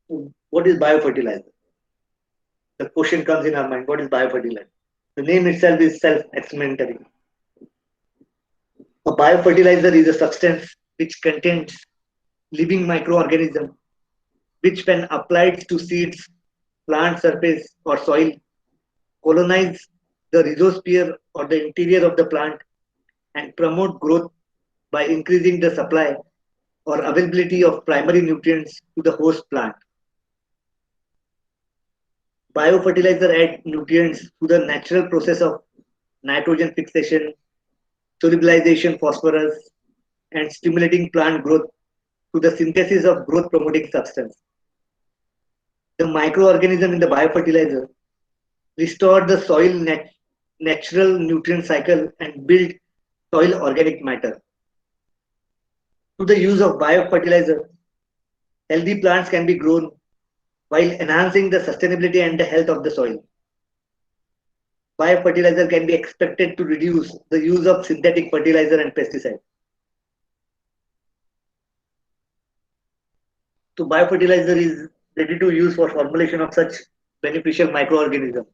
What is biofertilizer? The question comes in our mind, what is biofertilizer? The name itself is self-explanatory. A biofertilizer is a substance which contains living microorganisms which, when applied to seeds, plant surface, or soil, colonize the rhizosphere or the interior of the plant and promote growth by increasing the supply or availability of primary nutrients to the host plant. Biofertilizer add nutrients to the natural process of nitrogen fixation, solubilization phosphorus, and stimulating plant growth to the synthesis of growth promoting substance. The microorganism in the biofertilizer restore the soil natural nutrient cycle and build soil organic matter. Through the use of biofertilizer, healthy plants can be grown while enhancing the sustainability and the health of the soil. Biofertilizer can be expected to reduce the use of synthetic fertilizer and pesticide. So biofertilizer is ready to use for formulation of such beneficial microorganisms,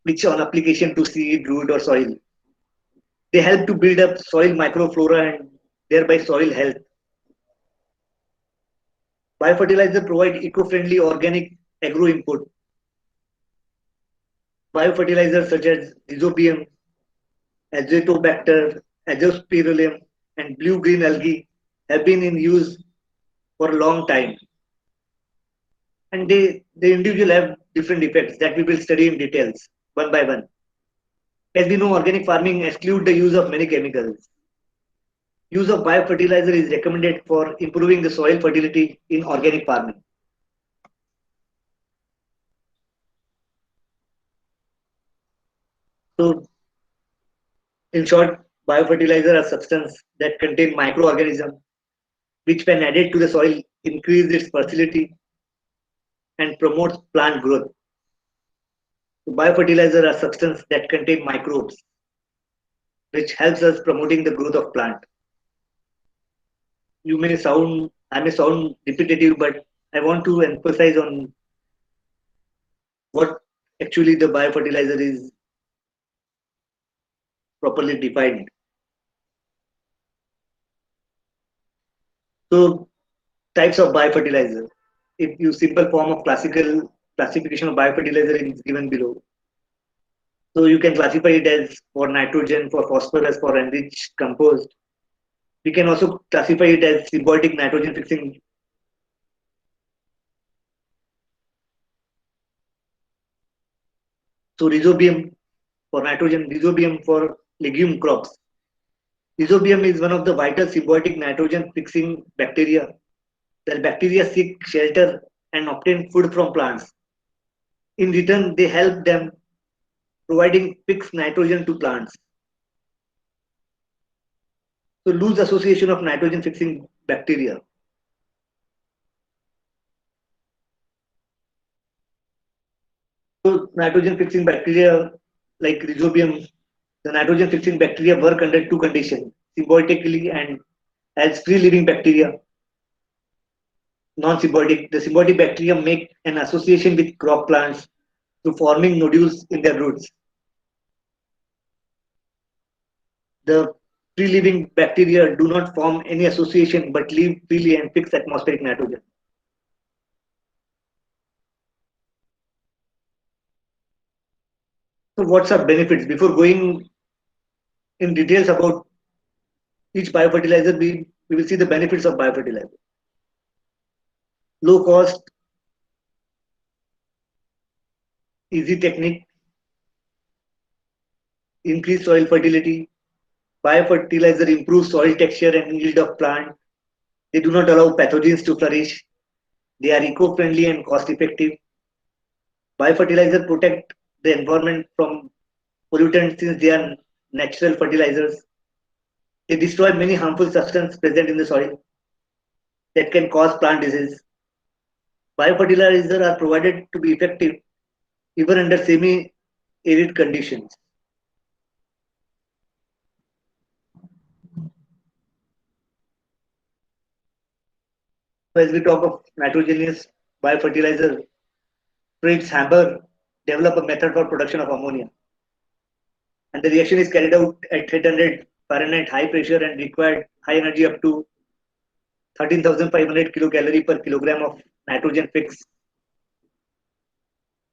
which on application to seed, root or soil, they help to build up soil microflora and thereby soil health. Biofertilizer provide eco-friendly organic agro input. Biofertilizers such as rhizobium, azotobacter, azospirillum, and blue-green algae have been in use for a long time. And they individually have different effects that we will study in details one by one. As we know, organic farming excludes the use of many chemicals. Use of biofertilizer is recommended for improving the soil fertility in organic farming. So, in short, biofertilizer are substances that contain microorganisms which, when added to the soil, increase its fertility and promotes plant growth. So biofertilizer are substances that contain microbes, which helps us promoting the growth of plant. I may sound repetitive, but I want to emphasize on what actually the biofertilizer is properly defined. So types of biofertilizer. If you simple form of classical classification of biofertilizer is given below. So you can classify it as for nitrogen, for phosphorus, for enriched compost. We can also classify it as symbiotic nitrogen fixing. So rhizobium for nitrogen, rhizobium for legume crops. Rhizobium is one of the vital symbiotic nitrogen fixing bacteria. The bacteria seek shelter and obtain food from plants. In return, they help them providing fixed nitrogen to plants. So loose association of nitrogen fixing bacteria. So nitrogen fixing bacteria like rhizobium, The nitrogen fixing bacteria work under two conditions, symbiotically and as free living bacteria. Non-symbiotic, the symbiotic bacteria make an association with crop plants through forming nodules in their roots. The free living bacteria do not form any association but live freely and fix atmospheric nitrogen. So what's our benefits? Before going in details about each biofertilizer, we will see the benefits of biofertilizer. Low cost, easy technique, increased soil fertility. Biofertilizer improves soil texture and yield of plant. They do not allow pathogens to flourish. They are eco-friendly and cost-effective. Biofertilizer protect the environment from pollutants since they are natural fertilizers. They destroy many harmful substances present in the soil that can cause plant disease. Biofertilizers are provided to be effective even under semi-arid conditions. As we talk of nitrogenous biofertilizer, Fritz Haber developed a method for production of ammonia. And the reaction is carried out at 800 Fahrenheit high pressure and required high energy up to 13,500 kilocalorie per kilogram of nitrogen fix.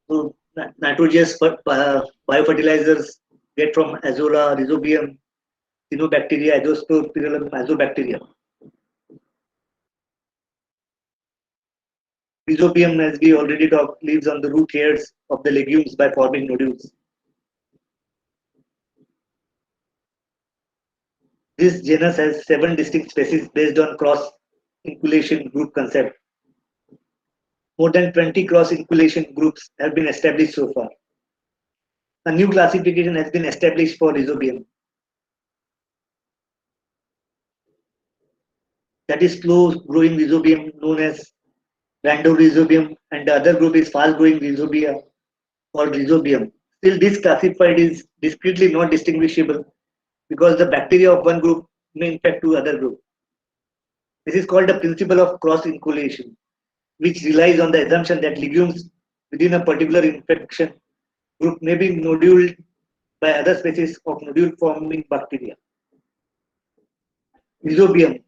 So nitrogenous biofertilizers get from Azolla, Rhizobium, Cyanobacteria, Azospirillum, Azobacteria. Rhizobium, as we already talked, lives on the root hairs of the legumes by forming nodules. This genus has 7 distinct species based on cross-inculation group concept. More than 20 cross-inculation groups have been established so far. A new classification has been established for Rhizobium. That is slow-growing Rhizobium known as Randorhizobium, and the other group is fast-growing Rhizobia or Rhizobium. Still, this classified is discretely not distinguishable because the bacteria of one group may infect two other groups. This is called the principle of cross-inculation, which relies on the assumption that legumes within a particular infection group may be noduled by other species of nodule-forming bacteria. Rhizobium.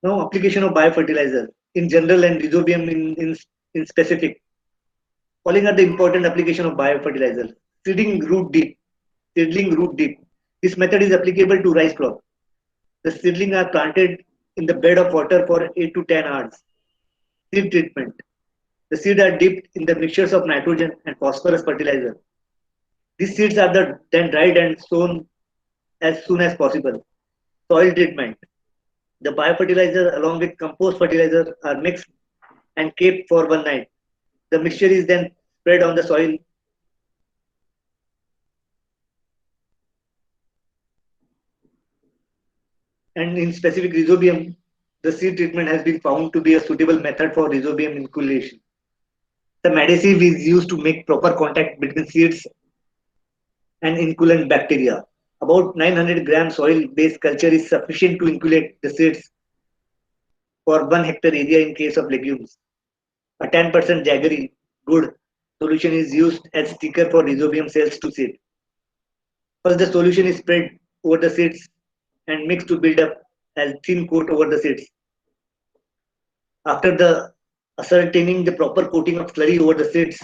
Now, application of biofertilizer in general and Rhizobium in specific. Following are the important application of biofertilizer. Seedling root deep. Seedling root deep. This method is applicable to rice crop. The seedlings are planted in the bed of water for 8 to 10 hours. Seed treatment. The seeds are dipped in the mixtures of nitrogen and phosphorus fertilizer. These seeds are then dried and sown as soon as possible. Soil treatment. The biofertilizer along with compost fertilizer are mixed and kept for one night. The mixture is then spread on the soil. And in specific Rhizobium, the seed treatment has been found to be a suitable method for Rhizobium inoculation. The adhesive is used to make proper contact between seeds and inoculant bacteria. About 900 gram soil-based culture is sufficient to inoculate the seeds for 1 hectare area in case of legumes. A 10% jaggery good solution is used as sticker for Rhizobium cells to seed. First, the solution is spread over the seeds and mixed to build up as thin coat over the seeds. After the ascertaining the proper coating of slurry over the seeds,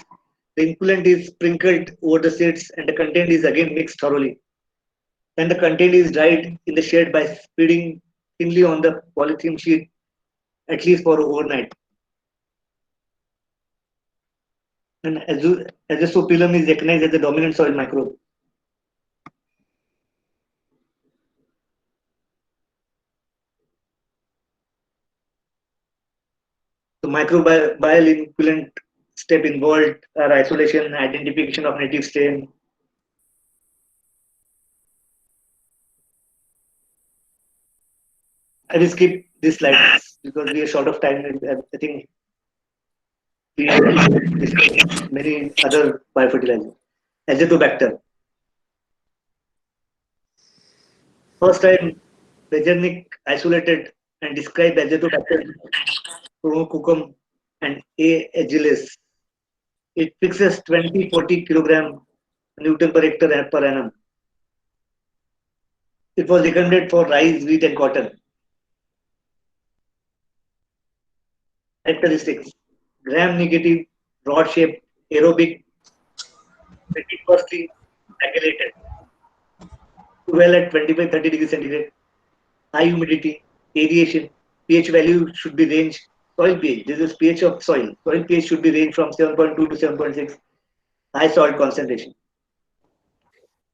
the inoculant is sprinkled over the seeds and the content is again mixed thoroughly. Then the content is dried in the shade by spreading thinly on the polythene sheet at least for overnight. And Azospirillum is recognized as the dominant soil microbe. The microbial inoculant step involved are isolation, identification of native strain. I will skip this slide because we are short of time. I think we discuss many other biofertilizers. Azotobacter. First time Bejernik isolated and described Azotobacter prococcum and A. agilis. It fixes 20-40 kilogram Newton per hectare per annum. It was recommended for rice, wheat, and cotton. Characteristics: gram-negative, rod-shaped, aerobic, firstly regulated, well at 25-30 degrees centigrade, high humidity, aeration, pH value should be range, soil pH, this is pH of soil. Soil pH should be range from 7.2 to 7.6, high salt concentration.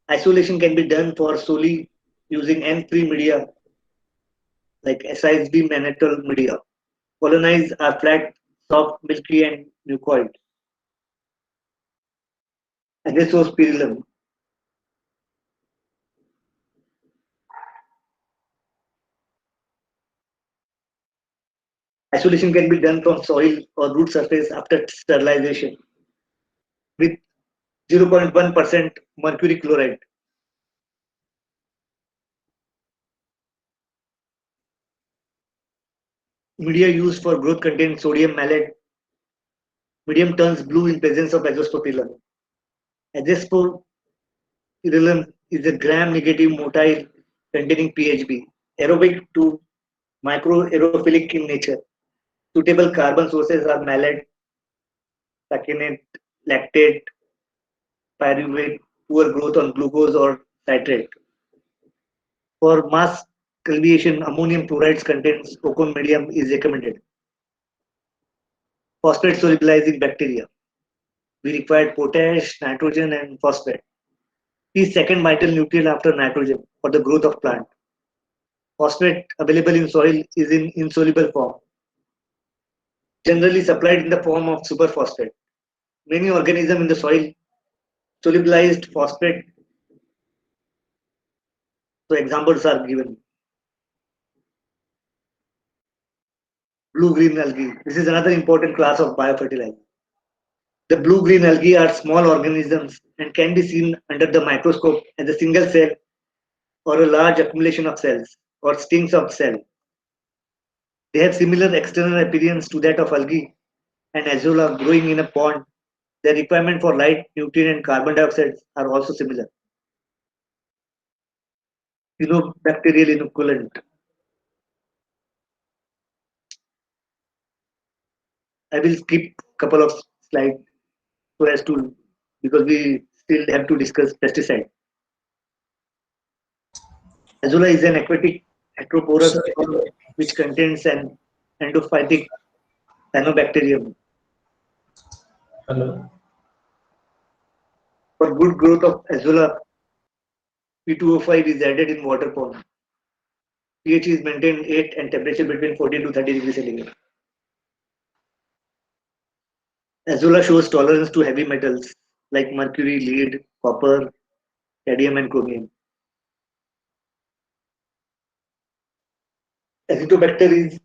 Isolation can be done for solely using N3 media like SISB mannitol media. Colonize are flat, soft, milky, and mucoid. Azospirillum. Isolation can be done from soil or root surface after sterilization with 0.1% mercury chloride. Media used for growth contain sodium malate. Medium turns blue in presence of azospirillum. Azospirillum is a gram-negative motile containing PHB, aerobic to microaerophilic in nature. Suitable carbon sources are malate, tacinate, lactate, pyruvate, poor growth on glucose or citrate. For mass cultivation, ammonium chloride contains ocon medium is recommended. Phosphate solubilizing bacteria. We require potash, nitrogen, and phosphate. The second vital nutrient after nitrogen for the growth of plant. Phosphate available in soil is in insoluble form, generally supplied in the form of superphosphate. Many organisms in the soil solubilized phosphate. So examples are given. Blue-green algae. This is another important class of biofertilizer. The blue-green algae are small organisms and can be seen under the microscope as a single cell or a large accumulation of cells or stings of cell. They have similar external appearance to that of algae and azolla growing in a pond. Their requirement for light, nutrient, and carbon dioxide are also similar. Bacterial inoculant. I will skip a couple of slides so as to because we still have to discuss pesticide. Azolla is an aquatic heteroporous which contains an endophytic cyanobacterium. Hello. For good growth of azolla, P2O5 is added in water pond. pH is maintained 8 and temperature between 14 to 30 degrees centigrade. Azolla shows tolerance to heavy metals like mercury, lead, copper, cadmium, and chromium. Azotobacter is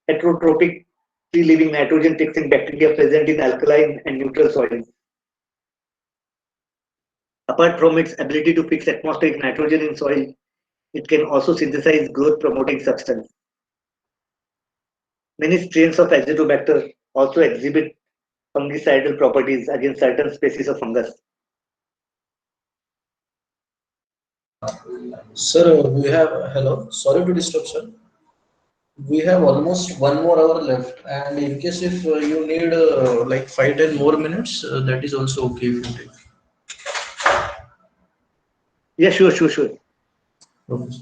heterotrophic, free-living nitrogen-fixing bacteria present in alkaline and neutral soils. Apart from its ability to fix atmospheric nitrogen in soil, it can also synthesize growth-promoting substance. Many strains of Azotobacter also exhibit fungicidal properties against certain species of fungus. Sir, we have, hello, sorry to disturb, sir. We have almost 1 more hour left, and in case if you need like 5-10 more minutes, that is also okay if you take. Yeah, sure. Okay.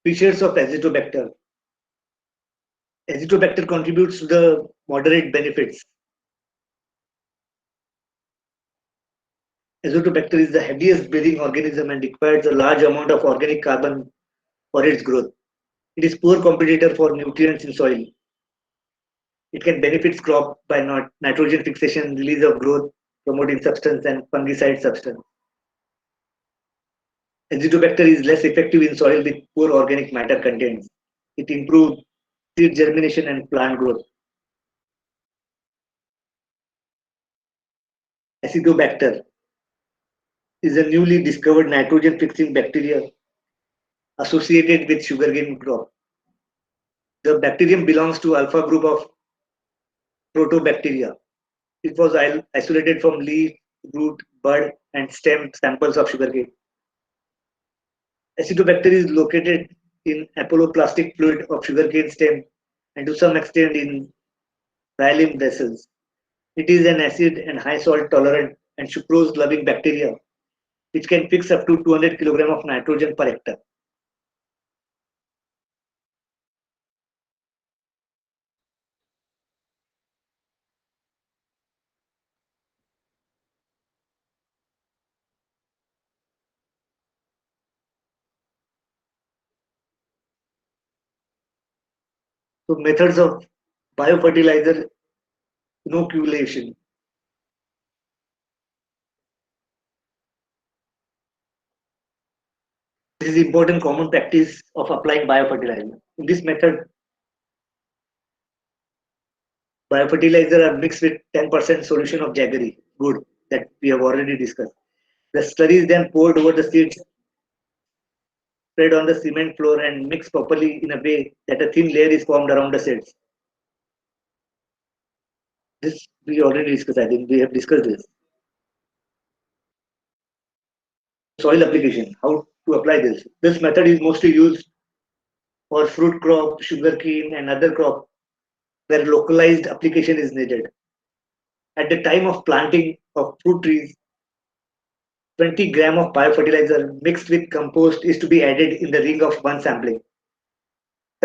Features of Azotobacter. Azotobacter contributes to the moderate benefits. Azotobacter is the heaviest breathing organism and requires a large amount of organic carbon for its growth. It is poor competitor for nutrients in soil. It can benefit crop by nitrogen fixation, release of growth promoting substance, and fungicide substance. Azotobacter is less effective in soil with poor organic matter content. It improves seed germination and plant growth. Acidobacter is a newly discovered nitrogen-fixing bacteria associated with sugarcane crop. The bacterium belongs to alpha group of Protobacteria. It was isolated from leaf, root, bud, and stem samples of sugarcane. Acidobacter is located in apolloplastic fluid of sugarcane stem and to some extent in xylem vessels. It is an acid and high salt tolerant and sucrose loving bacteria which can fix up to 200 kg of nitrogen per hectare. So methods of biofertilizer inoculation. This is important common practice of applying biofertilizer. In this method, biofertilizer are mixed with 10% solution of jaggery, good, that we have already discussed. The slurry is then poured over the seeds, spread on the cement floor and mixed properly in a way that a thin layer is formed around the seeds. This we already discussed, I think we have discussed this. Soil application, how to apply this. This method is mostly used for fruit crop, sugarcane and other crop where localized application is needed. At the time of planting of fruit trees, 20 gram of biofertilizer mixed with compost is to be added in the ring of one sampling.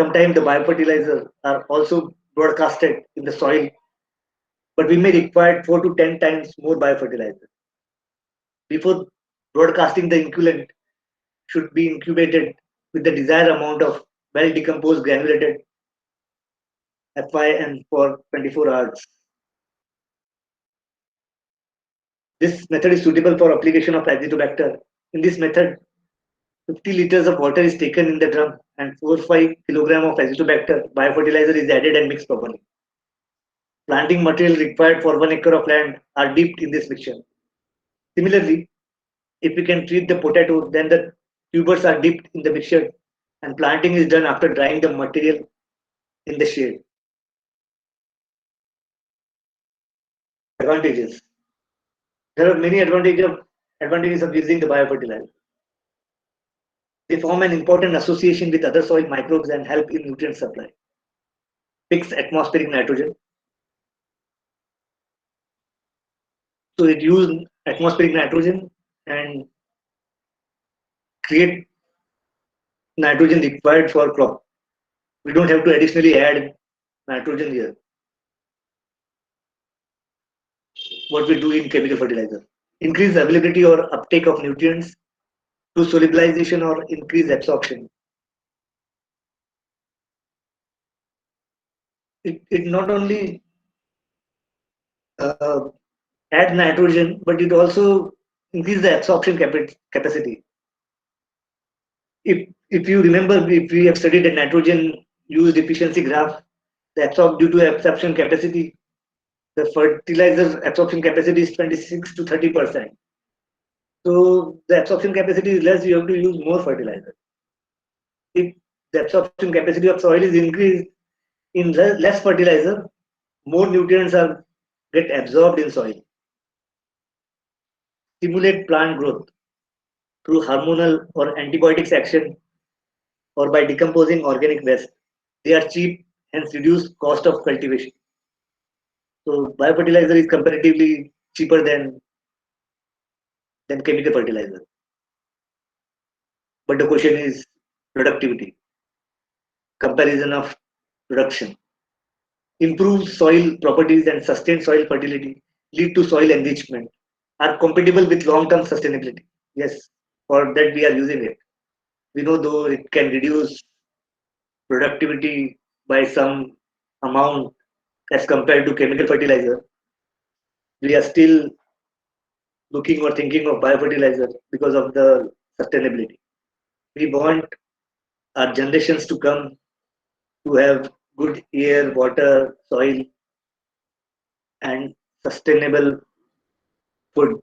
Sometimes the biofertilizer are also broadcasted in the soil, but we may require 4 to 10 times more biofertilizer. Before broadcasting, the inoculant should be incubated with the desired amount of well decomposed granulated FIN for 24 hours. This method is suitable for application of Acinetobacter. In this method, 50 liters of water is taken in the drum and 4-5 kg of Acinetobacter biofertilizer is added and mixed properly. Planting material required for 1 acre of land are dipped in this mixture. Similarly, if we can treat the potato, then the tubers are dipped in the mixture and planting is done after drying the material in the shade. Advantages. There are many advantages of using the biofertilizer. They form an important association with other soil microbes and help in nutrient supply. Fix atmospheric nitrogen. So it uses atmospheric nitrogen and create nitrogen required for crop. We don't have to additionally add nitrogen here. What we do in chemical fertilizer. Increase availability or uptake of nutrients through solubilization or increase absorption. It not only add nitrogen, but it also increase the absorption capacity. If you remember, if we have studied the nitrogen use efficiency graph, due to absorption capacity, the fertilizer absorption capacity is 26 to 30%. So the absorption capacity is less, you have to use more fertilizer. If the absorption capacity of soil is increased in less fertilizer, more nutrients are get absorbed in soil. Stimulate plant growth through hormonal or antibiotics action or by decomposing organic waste. They are cheap, hence reduce cost of cultivation. So biofertilizer is comparatively cheaper than chemical fertilizer. But the question is productivity, comparison of production. Improve soil properties and sustain soil fertility, lead to soil enrichment, are compatible with long-term sustainability. Yes, for that we are using it. We know though it can reduce productivity by some amount as compared to chemical fertilizer, we are still looking or thinking of biofertilizer because of the sustainability. We want our generations to come to have good air, water, soil, and sustainable food.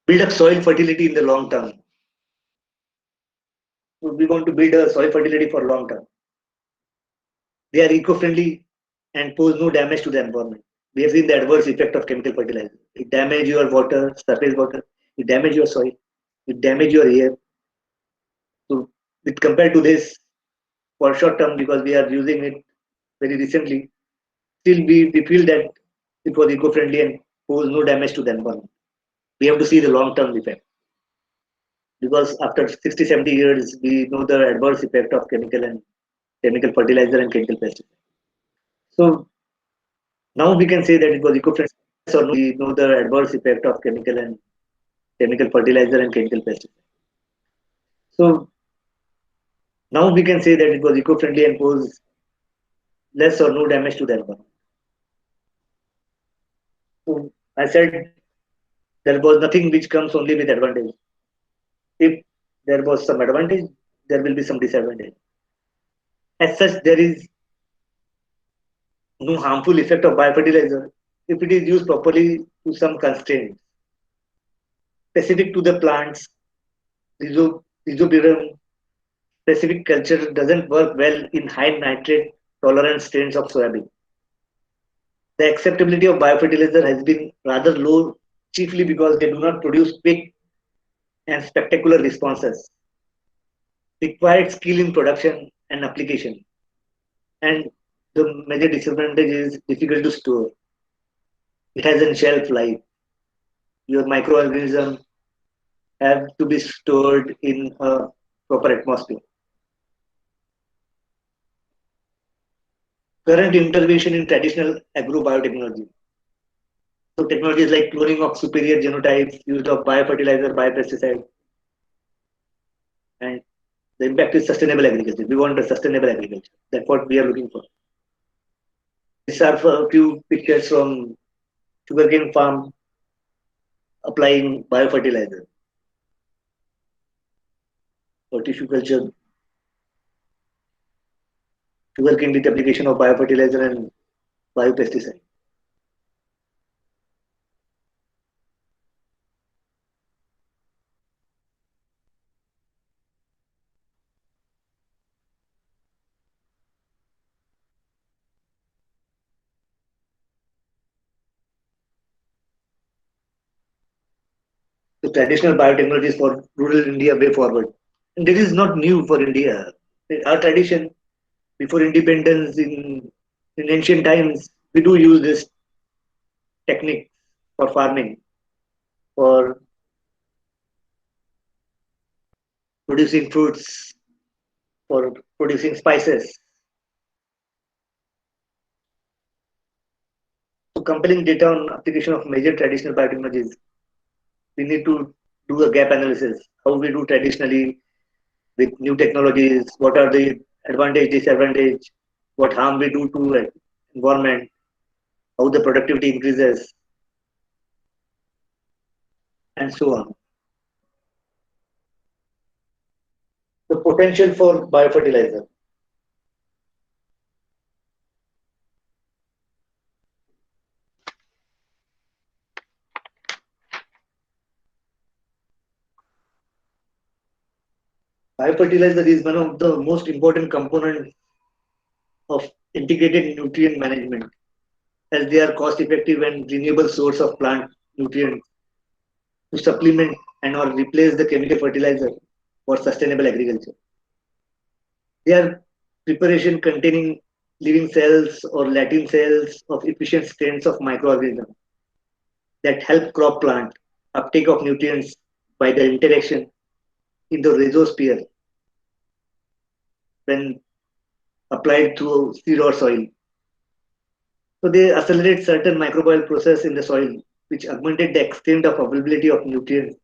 Build up soil fertility in the long term. So we want to build a soil fertility for long term. They are eco-friendly and pose no damage to the environment. We have seen the adverse effect of chemical fertilizer. It damage your water, surface water. It damage your soil. It damage your air. So with compared to this, for short term, because we are using it very recently, still we feel that it was eco-friendly and pose no damage to the environment. We have to see the long-term effect. Because after 60, 70 years, we know the adverse effect of chemical fertilizer and chemical pesticide. So now we can say that it was eco-friendly, or no, we know the adverse effect of chemical fertilizer and chemical pesticide. So now we can say that it was eco-friendly and posed less or no damage to the environment. So I said there was nothing which comes only with advantage. If there was some advantage, there will be some disadvantage. As such, there is no harmful effect of biofertilizer if it is used properly to some constraints specific to the plants. Rhizobium specific culture doesn't work well in high nitrate tolerant strains of soybean. The acceptability of biofertilizer has been rather low, chiefly because they do not produce quick and spectacular responses. Required skill in production and application. And the major disadvantage is difficult to store. It has a shelf life. Your microorganisms have to be stored in a proper atmosphere. Current intervention in traditional agrobiotechnology. So technologies like cloning of superior genotypes, use of biofertilizer, biopesticide, and the impact is sustainable agriculture. We want a sustainable agriculture. That's what we are looking for. These are a few pictures from sugarcane farm applying biofertilizer for tissue culture, sugarcane with application of biofertilizer and biopesticide. So traditional biotechnologies for rural India way forward. And this is not new for India. Our tradition before independence in ancient times, we do use this technique for farming, for producing fruits, for producing spices. So compelling data on application of major traditional biotechnologies, we need to do a gap analysis. How we do traditionally with new technologies, what are the advantage, disadvantage, what harm we do to environment, how the productivity increases, and so on. The potential for biofertilizer. Biofertilizer is one of the most important components of integrated nutrient management, as they are cost effective and renewable source of plant nutrients to supplement and or replace the chemical fertilizer for sustainable agriculture. They are preparation containing living cells or latent cells of efficient strains of microorganisms that help crop plant uptake of nutrients by the interaction in the rhizosphere when applied through seed or soil. So they accelerate certain microbial process in the soil, which augmented the extent of availability of nutrients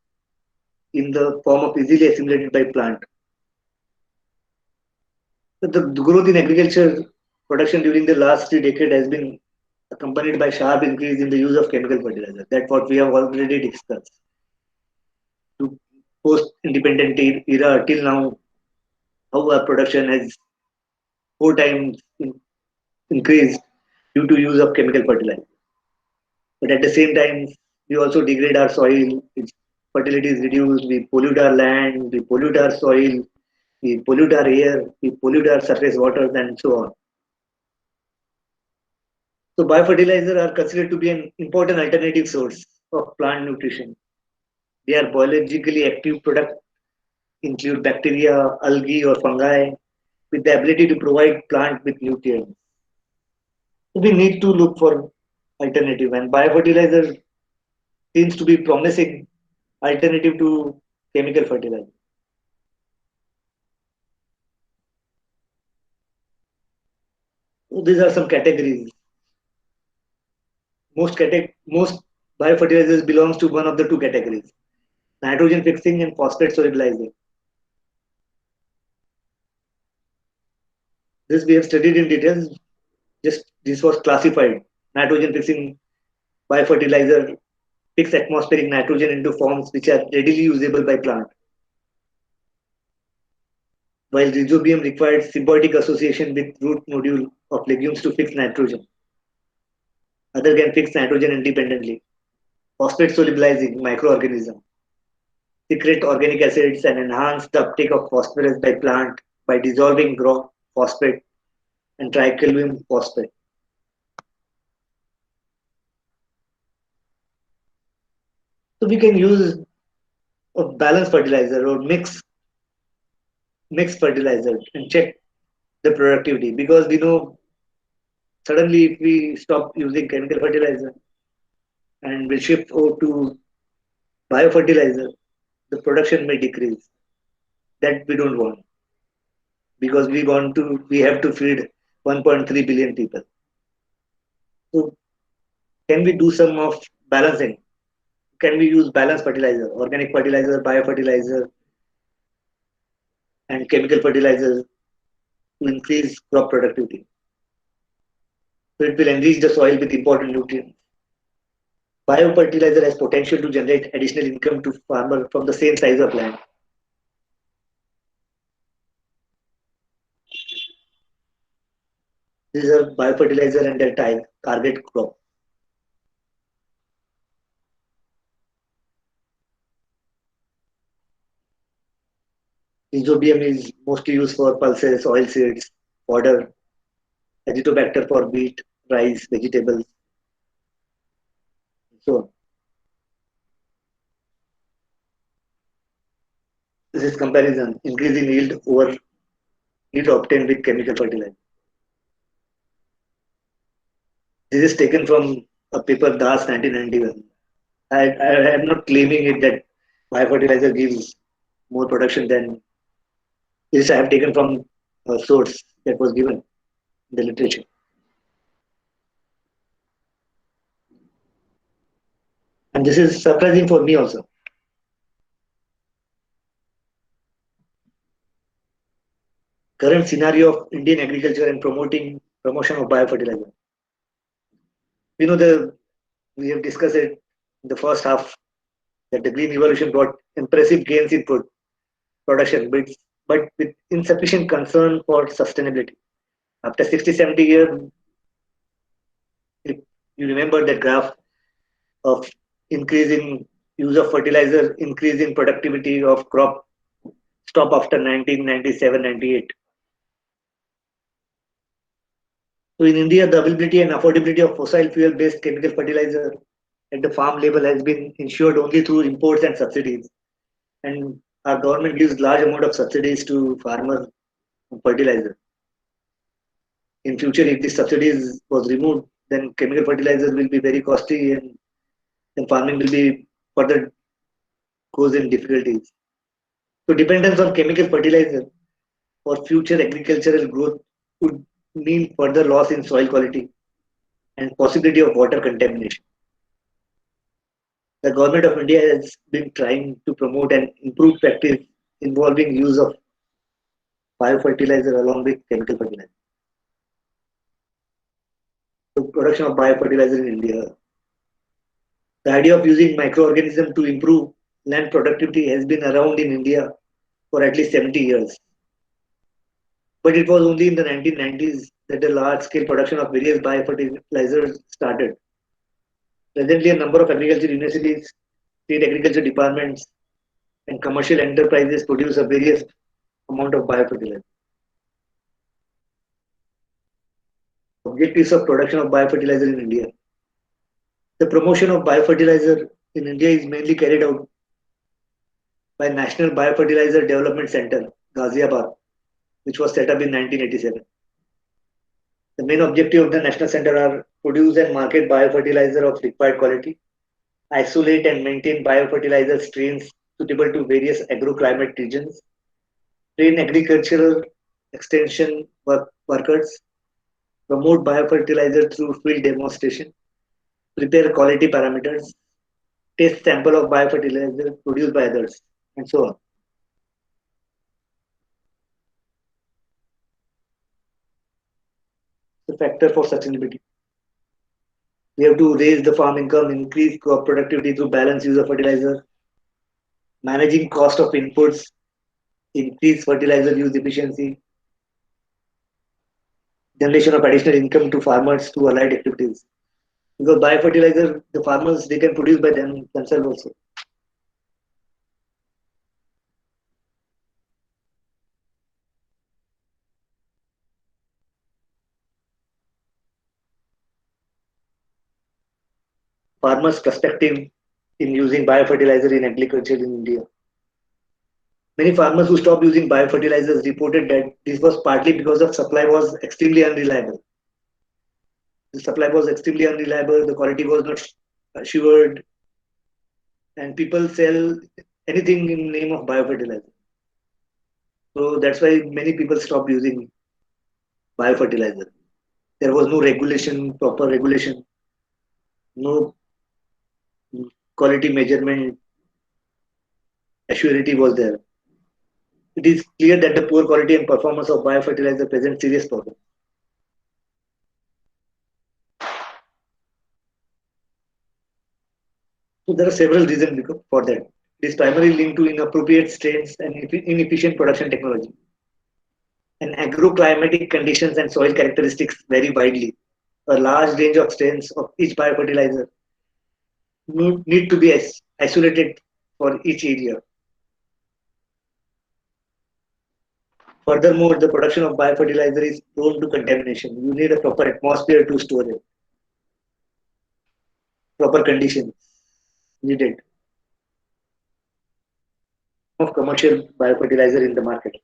in the form of easily assimilated by plant. So the growth in agriculture production during the last 3 decades has been accompanied by sharp increase in the use of chemical fertilizer. That's what we have already discussed. To post-independent era till now, how our production has 4 times increased due to use of chemical fertilizer. But at the same time, we also degrade our soil. Its fertility is reduced. We pollute our land. We pollute our soil. We pollute our air. We pollute our surface waters, and so on. So biofertilizers are considered to be an important alternative source of plant nutrition. They are biologically active products, include bacteria, algae, or fungi, with the ability to provide plant with nutrients. So we need to look for alternative, and biofertilizer seems to be promising alternative to chemical fertilizer. So these are some categories. Most biofertilizers belongs to one of the two categories: nitrogen fixing and phosphate solubilizing. This we have studied in details. Just this was classified. Nitrogen fixing biofertilizer fix atmospheric nitrogen into forms which are readily usable by plant, while rhizobium requires symbiotic association with root nodule of legumes to fix nitrogen. Other can fix nitrogen independently. Phosphate solubilizing microorganism secrete organic acids and enhance the uptake of phosphorus by plant by dissolving phosphate and tricholuene phosphate. So we can use a balanced fertilizer or mixed fertilizer and check the productivity, because we know suddenly if we stop using chemical fertilizer and we shift over to biofertilizer, the production may decrease. That we don't want, because we have to feed 1.3 billion people. So can we do some of balancing? Can we use balanced fertilizer, organic fertilizer, biofertilizer, and chemical fertilizers to increase crop productivity? So it will enrich the soil with important nutrients. Biofertilizer has potential to generate additional income to farmer from the same size of land. These are biofertilizer and their target crop. Rhizobium is mostly used for pulses, oil seeds, fodder, Azitobacter for wheat, rice, vegetables, and so on. This is comparison, increasing yield over yield obtained with chemical fertilizer. This is taken from a paper Das 1991. I am not claiming it that biofertilizer gives more production than this. I have taken from a source that was given in the literature. And this is surprising for me also. Current scenario of Indian agriculture and promotion of biofertilizer. We know we have discussed it in the first half that the green revolution brought impressive gains in production, but with insufficient concern for sustainability. After 60, 70 years, if you remember that graph of increasing use of fertilizer, increasing productivity of crop, stop after 1997, 98. So in India, the availability and affordability of fossil fuel-based chemical fertilizer at the farm level has been ensured only through imports and subsidies. And our government gives large amount of subsidies to farmer fertilizer. In future, if the subsidies was removed, then chemical fertilizers will be very costly, and then farming will be further goes in difficulties. So dependence on chemical fertilizer for future agricultural growth would mean further loss in soil quality and possibility of water contamination. The government of India has been trying to promote and improve practice involving use of biofertilizer along with chemical fertilizer. So production of biofertilizer in India. The idea of using microorganisms to improve land productivity has been around in India for at least 70 years. But it was only in the 1990s that the large-scale production of various biofertilizers started. Presently, a number of agriculture universities, state agriculture departments, and commercial enterprises produce a various amount of biofertilizer. Objectives of production of biofertilizer in India. The promotion of biofertilizer in India is mainly carried out by National Biofertilizer Development Center, Ghaziabad, which was set up in 1987. The main objective of the National Center are produce and market biofertilizer of required quality, isolate and maintain biofertilizer strains suitable to various agroclimate regions, train agricultural extension workers, promote biofertilizer through field demonstration, prepare quality parameters, test sample of biofertilizer produced by others, and so on. The factor for sustainability. We have to raise the farm income, increase crop productivity through balanced use of fertilizer, managing cost of inputs, increase fertilizer use efficiency, generation of additional income to farmers through allied activities. Because biofertilizer, the farmers they can produce by themselves also. Farmers' perspective in using biofertilizer in agriculture in India. Many farmers who stopped using biofertilizers reported that this was partly because the supply was extremely unreliable. The supply was extremely unreliable, the quality was not assured, and people sell anything in name of biofertilizer. So that's why many people stopped using biofertilizer. There was no regulation, proper regulation, no quality measurement, assurity was there. It is clear that the poor quality and performance of biofertilizer present serious problems. So there are several reasons for that. It is primarily linked to inappropriate strains and inefficient production technology. And agroclimatic conditions and soil characteristics vary widely. A large range of strains of each biofertilizer need to be isolated for each area. Furthermore, the production of biofertilizer is prone to contamination. You need a proper atmosphere to store it. Proper conditions needed of commercial biofertilizer in the market.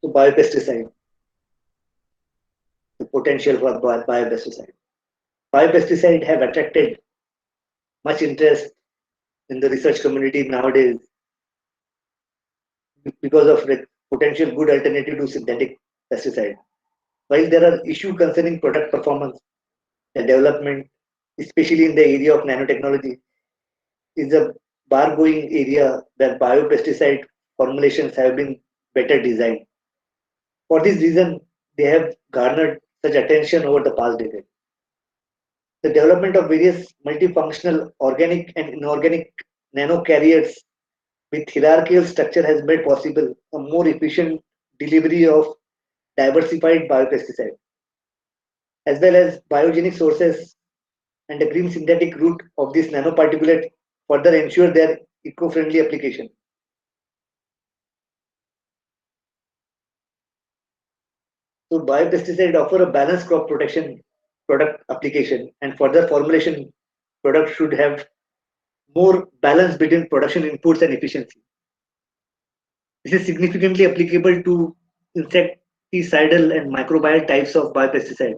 So biopesticide, the potential for biopesticide. Biopesticide have attracted much interest in the research community nowadays because of the potential good alternative to synthetic pesticide. While there are issues concerning product performance and development, especially in the area of nanotechnology, is a bar-going area where biopesticide formulations have been better designed. For this reason, they have garnered such attention over the past decade. The development of various multifunctional organic and inorganic nanocarriers with hierarchical structure has made possible a more efficient delivery of diversified biopesticide, as well as biogenic sources and the green synthetic route of this nanoparticulate further ensure their eco-friendly application. So biopesticide offer a balanced crop protection product application, and further formulation product should have more balance between production inputs and efficiency. This is significantly applicable to insecticidal and microbial types of biopesticide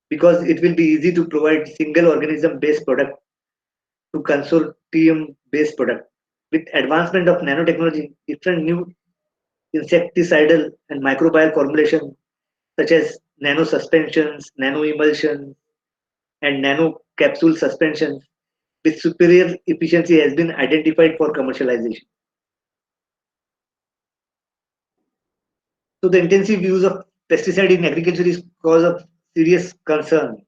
because it will be easy to provide single organism based product to consortium based product. With advancement of nanotechnology, different new insecticidal and microbial formulation such as nano suspensions, nano emulsions, and nano capsule suspensions with superior efficiency has been identified for commercialization. So the intensive use of pesticide in agriculture is cause of serious concern.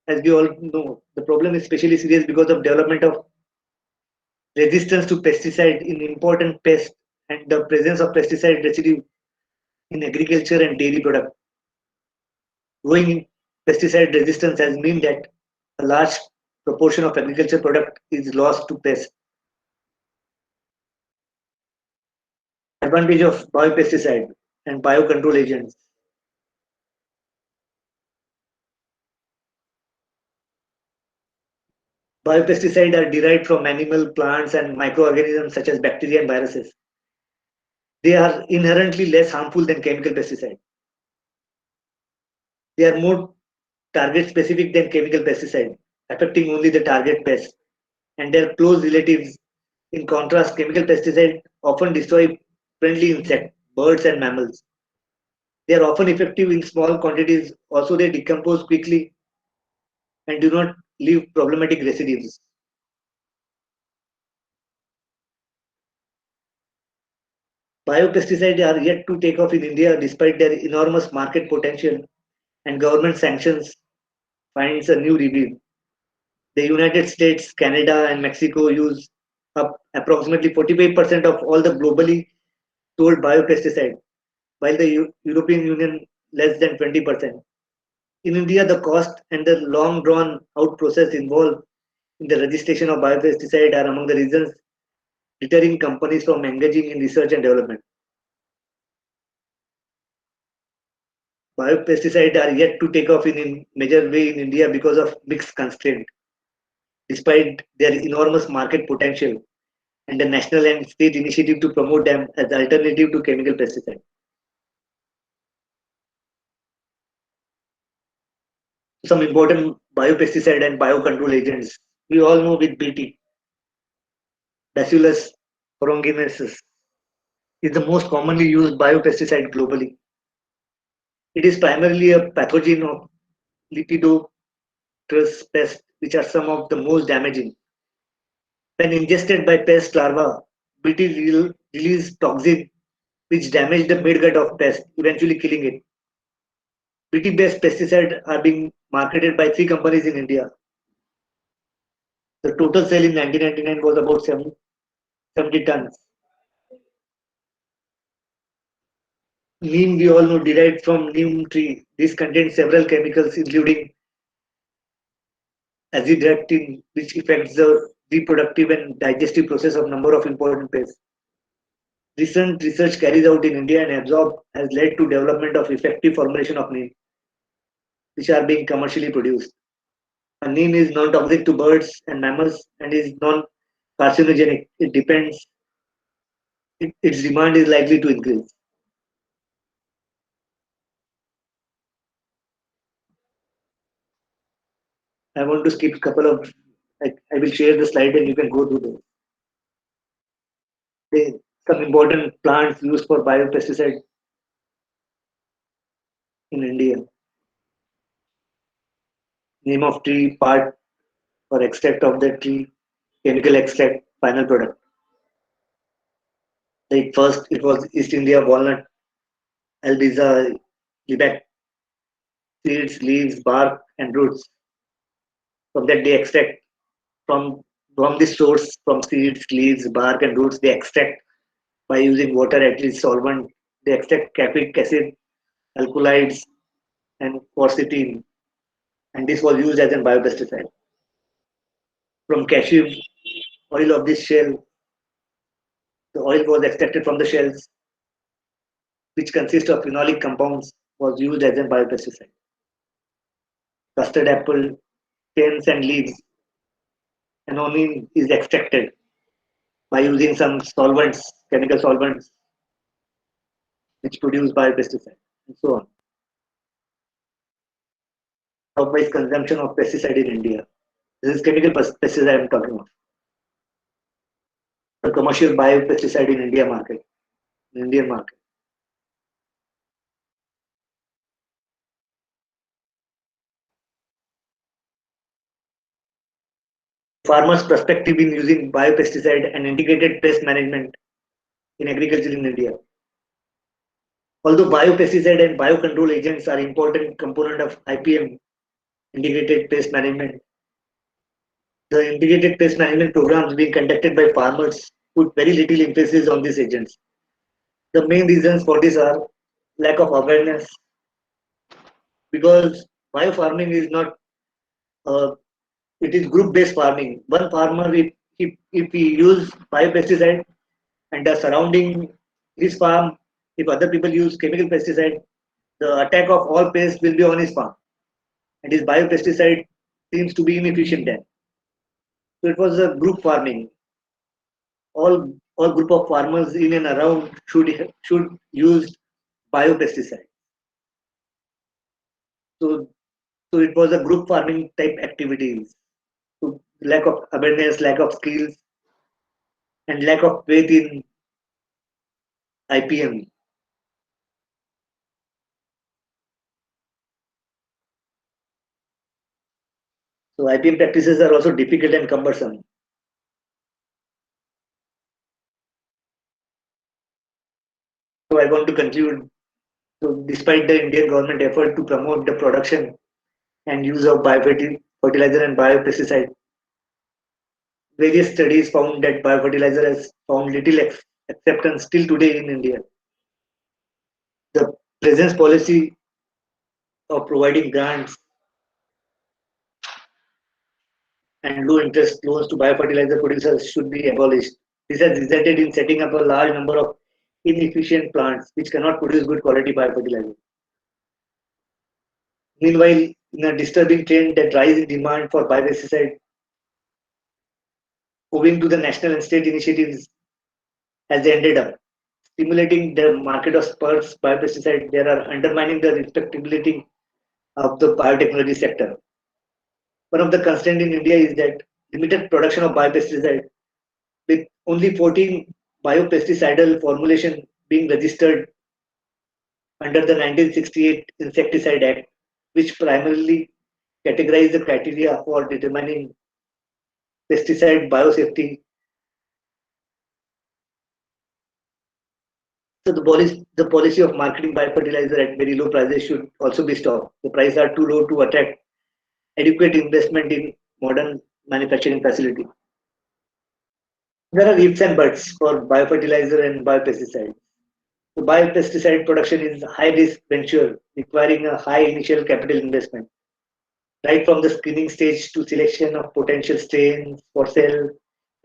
As we all know, the problem is especially serious because of development of resistance to pesticide in important pests and the presence of pesticide residue in agriculture and dairy product. Growing pesticide resistance has meant that a large proportion of agriculture product is lost to pests. Advantage of biopesticide and biocontrol agents. Biopesticides are derived from animal, plants, and microorganisms such as bacteria and viruses. They are inherently less harmful than chemical pesticides. They are more target specific than chemical pesticides, affecting only the target pest and their close relatives. In contrast, chemical pesticides often destroy friendly insects, birds, and mammals. They are often effective in small quantities, also, they decompose quickly and do not leave problematic residues. Biopesticides are yet to take off in India despite their enormous market potential and government sanctions finds a new review. The United States, Canada, and Mexico use up approximately 45% of all the globally sold biopesticides, while the European Union less than 20%. In India, the cost and the long drawn out process involved in the registration of biopesticide are among the reasons deterring companies from engaging in research and development. Biopesticides are yet to take off in major way in India because of mixed constraint. Despite their enormous market potential and the national and state initiative to promote them as alternative to chemical pesticides. Some important biopesticide and biocontrol agents. We all know with BT, Bacillus thuringiensis is the most commonly used biopesticide globally. It is primarily a pathogen of Lepidopteran pests, which are some of the most damaging. When ingested by pest larvae, BT release toxin which damage the midgut of pest, eventually killing it. BT-based pesticides are being marketed by 3 companies in India. The total sale in 1999 was about 70 tons. Neem, we all know, derived from neem tree. This contains several chemicals, including azadirachtin, which affects the reproductive and digestive process of number of important pests. Recent research carried out in India and absorbed has led to development of effective formulation of neem, which are being commercially produced. And neem is non-toxic to birds and mammals and is non-carcinogenic. It depends. Its demand is likely to increase. I want to skip a couple of. I will share the slide and you can go through those. Some important plants used for biopesticide in India. Name of tree, part or extract of the tree, chemical extract, final product. Like first, it was East India walnut, Albiza, lilac, seeds, leaves, bark, and roots. From that, they extract from this source, from seeds, leaves, bark, and roots. They extract by using water, at least solvent. They extract capric acid, alkaloids, and quercetin, and this was used as a biopesticide. From cashew oil of this shell, the oil was extracted from the shells, which consist of phenolic compounds, was used as a biopesticide. Custard apple, stems and leaves, anonine is extracted by using some solvents, chemical solvents, which produce biopesticide, and so on. Outweighs consumption of pesticide in India. This is chemical pesticide I am talking of. The commercial biopesticide in Indian market. Farmers' perspective in using biopesticide and integrated pest management in agriculture in India. Although biopesticide and biocontrol agents are important component of IPM, integrated pest management, the integrated pest management programs being conducted by farmers put very little emphasis on these agents. The main reasons for this are lack of awareness, because biofarming is not, uh, it is group-based farming. One farmer, if he use biopesticide and the surrounding his farm, if other people use chemical pesticide, the attack of all pests will be on his farm, and his biopesticide seems to be inefficient then. So it was a group farming. All group of farmers in and around should use biopesticide. So so it was a group farming type activities. So lack of awareness, lack of skills, and lack of faith in IPM. So IPM practices are also difficult and cumbersome. So I want to conclude. So despite the Indian government effort to promote the production and use of biofertilizer and biopesticide, various studies found that biofertilizer has found little acceptance still today in India. The presence policy of providing grants and low interest loans to biofertilizer producers should be abolished. This has resulted in setting up a large number of inefficient plants which cannot produce good quality biofertilizer. Meanwhile, in a disturbing trend that rise in demand for biopesticide, owing to the national and state initiatives, has ended up stimulating the market of spurs biopesticide. They are undermining the respectability of the biotechnology sector. One of the constraints in India is that limited production of biopesticide, with only 14 biopesticidal formulation being registered under the 1968 Insecticide Act, which primarily categorized the criteria for determining pesticide biosafety. So the policy of marketing biofertilizer at very low prices should also be stopped. The prices are too low to attract adequate investment in modern manufacturing facility. There are ifs and buts for biofertilizer and biopesticide. So biopesticide production is a high risk venture requiring a high initial capital investment, right from the screening stage to selection of potential strains for sale,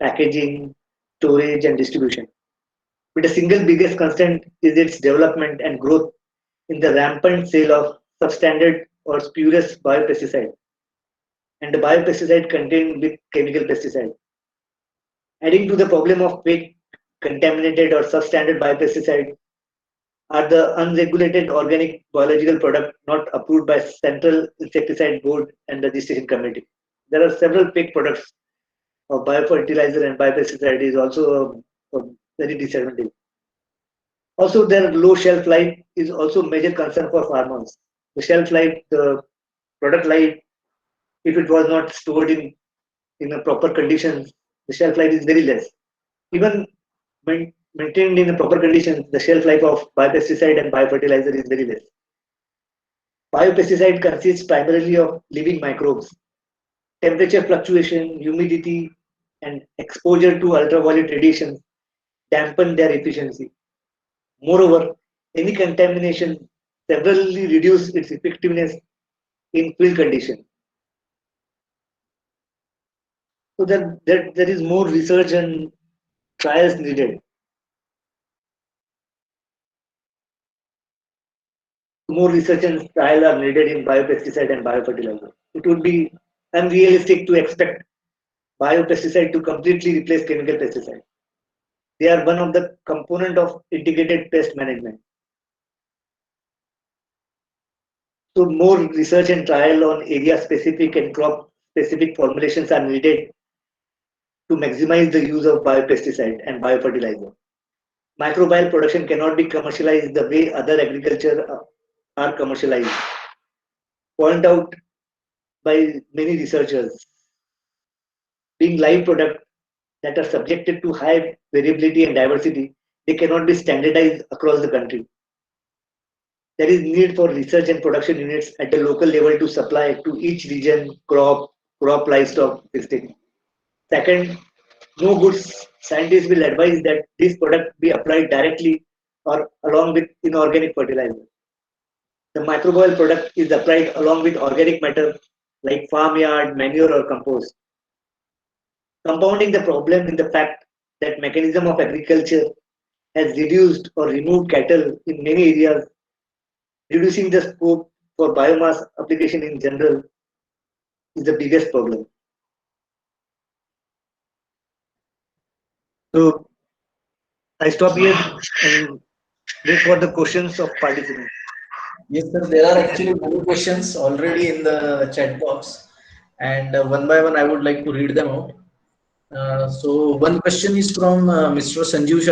packaging, storage, and distribution. But the single biggest constraint is its development and growth in the rampant sale of substandard or spurious biopesticide and the biopesticide contained with chemical pesticide. Adding to the problem of fake, contaminated, or substandard biopesticide are the unregulated organic biological product not approved by Central Insecticide Board and Registration Committee. There are several fake products of biofertilizer and biopesticide is also a very disadvantage. Also, their low shelf life is also a major concern for farmers. The shelf life, the product life, if it was not stored in a proper conditions, the shelf life is very less. Even maintained in a proper conditions, the shelf life of biopesticide and biofertilizer is very less. Biopesticide consists primarily of living microbes. Temperature fluctuation, humidity, and exposure to ultraviolet radiation dampen their efficiency. Moreover, any contamination severely reduces its effectiveness in field conditions. So there is more research and trials needed. More research and trial are needed in biopesticide and biofertilizer. It would be unrealistic to expect biopesticide to completely replace chemical pesticide. They are one of the component of integrated pest management. So more research and trial on area specific and crop specific formulations are needed to maximize the use of biopesticide and biofertilizer. Microbial production cannot be commercialized the way other agriculture are commercialized. Point out by many researchers, being live products that are subjected to high variability and diversity, they cannot be standardized across the country. there is need for research and production units at the local level to supply to each region crop livestock this thing. Second, no good scientist will advise that this product be applied directly or along with inorganic fertilizer. The microbial product is applied along with organic matter like farmyard, manure or compost, compounding the problem in the fact that mechanism of agriculture has reduced or removed cattle in many areas, reducing the scope for biomass application in general is the biggest problem. So I stop here and wait for the questions of participants. Yes, sir. There are actually many questions already in the chat box, and one by one, I would like to read them out. So one question is from Mr. Sanjeev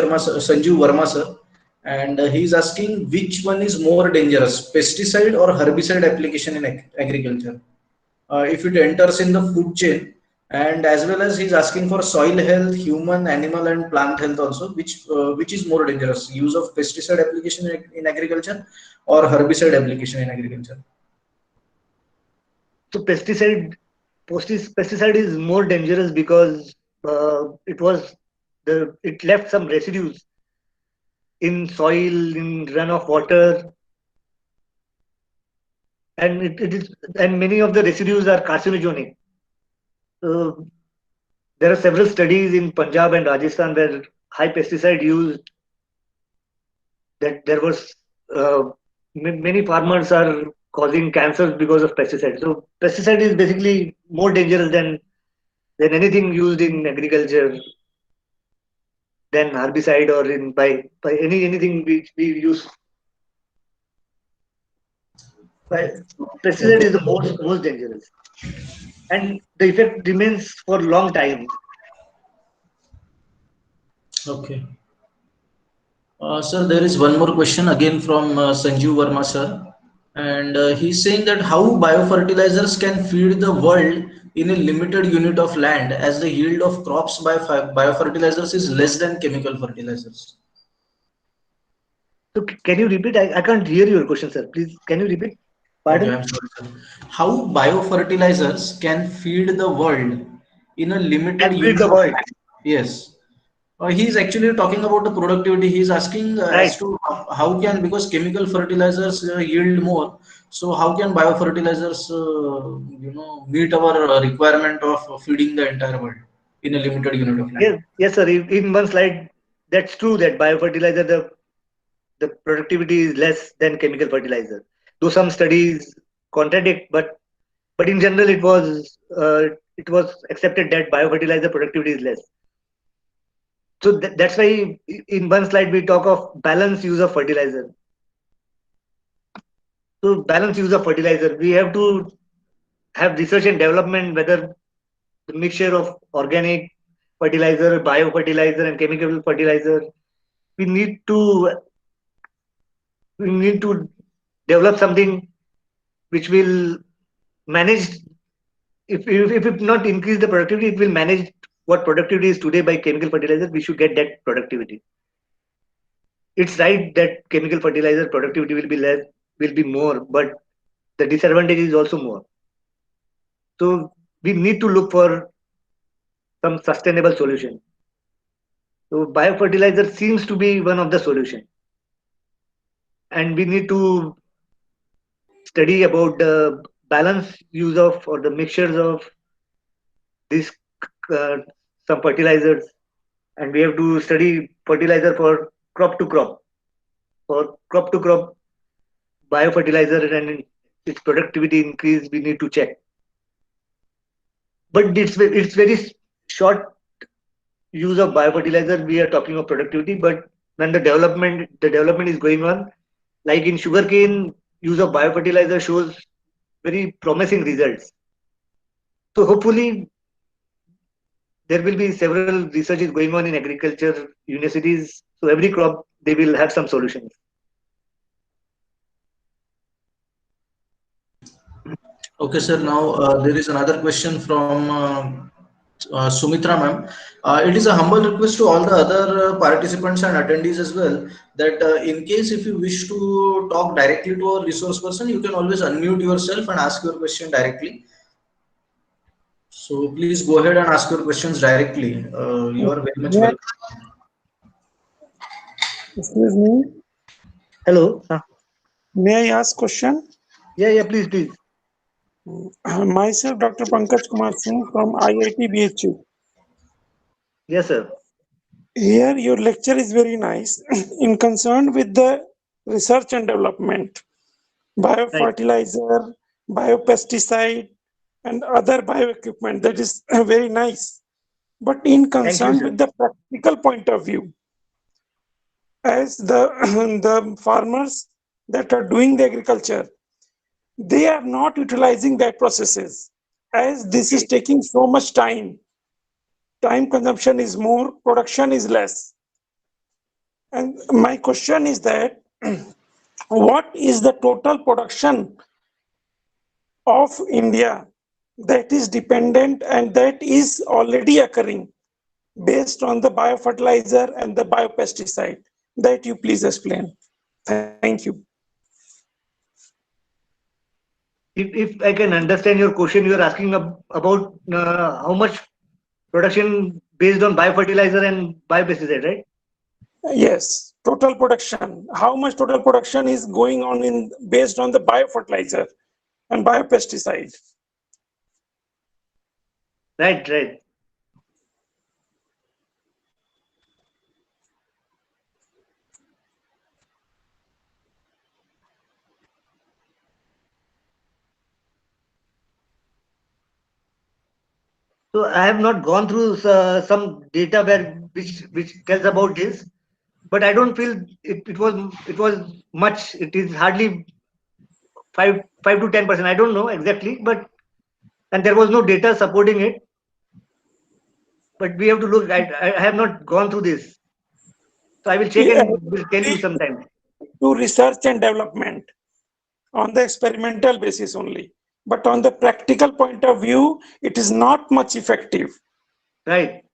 Verma, sir, and he is asking which one is more dangerous, pesticide or herbicide application in agriculture? If it enters in the food chain, and as well as he's asking for soil health, human, animal, and plant health also, which is more dangerous, use of pesticide application in agriculture or herbicide application in agriculture? So pesticide is more dangerous because it left some residues in soil, in runoff water, and it is and many of the residues are carcinogenic. So there are several studies in Punjab and Rajasthan where high pesticide use that there was many farmers are causing cancers because of pesticide. So pesticide is basically more dangerous than anything used in agriculture than herbicide or in by anything we use. But pesticide Okay. is the most dangerous, and the effect remains for long time. Okay. Sir, there is one more question again from Sanjeev Verma, sir. And he's saying that how biofertilizers can feed the world in a limited unit of land as the yield of crops by biofertilizers is less than chemical fertilizers. So can you repeat? I can't hear your question, sir. Please, can you repeat? Okay, Pardon? I'm sorry, sir. How biofertilizers can feed the world in a limited Can feed unit the of world, land? Yes. He's actually talking about the productivity. He's asking as right? to how can, because chemical fertilizers yield more. So how can biofertilizers, meet our requirement of feeding the entire world in a limited unit of land? Yes, yes, sir. In one slide, that's true that biofertilizer the productivity is less than chemical fertilizer. Though some studies contradict, but in general it was accepted that biofertilizer productivity is less. So that's why in one slide we talk of balanced use of fertilizer. So balanced use of fertilizer, we have to have research and development whether the mixture of organic fertilizer, biofertilizer, and chemical fertilizer. We need to we need to develop something which will manage if it not increase the productivity, it will manage what productivity is today by chemical fertilizer. We should get that productivity. It's right that chemical fertilizer productivity will be less, will be more, but the disadvantage is also more. So we need to look for some sustainable solution. So biofertilizer seems to be one of the solution, and we need to study about the balance use of or the mixtures of these uh, some fertilizers, and we have to study fertilizer for crop to crop. For crop to crop biofertilizer and its productivity increase, we need to check. But it's very short use of biofertilizer. We are talking of productivity, but when the development is going on, like in sugarcane, use of biofertilizer shows very promising results. So hopefully there will be several researches going on in agriculture universities. So every crop they will have some solutions. Okay, sir. Now there is another question from Sumitra ma'am. It is a humble request to all the other participants and attendees as well that in case if you wish to talk directly to a resource person, you can always unmute yourself and ask your question directly. So please go ahead and ask your questions directly. You are very much May I, welcome. excuse me, Hello. may I ask question? Yeah, please, please. Myself, Dr. Pankaj Kumar Singh from IIT BHU. Yes, sir. Here, your lecture is very nice. In concern with the research and development, Right. biofertilizer, biopesticide, and other bioequipment, that is very nice. But in Thank you, concern sir. with the practical point of view, as the the farmers that are doing the agriculture, they are not utilizing that processes, as this is Okay. taking so much time consumption is more, production is less. And my question is that what is the total production of India that is dependent and that is already occurring based on the biofertilizer and the biopesticide? That you please explain. Thank you. If I can understand your question, you are asking about how much production based on biofertilizer and biopesticide, right? Yes, total production. How much total production is going on in based on the biofertilizer and biopesticide? Right, right. So I have not gone through some data which tells about this, but I don't feel it was much. It is hardly 5 to 10%. I don't know exactly, but and there was no data supporting it. But we have to look. I have not gone through this, so I will check Yeah, and will tell you sometime. to research and development on the experimental basis only. But on the practical point of view, it is not much effective. Right.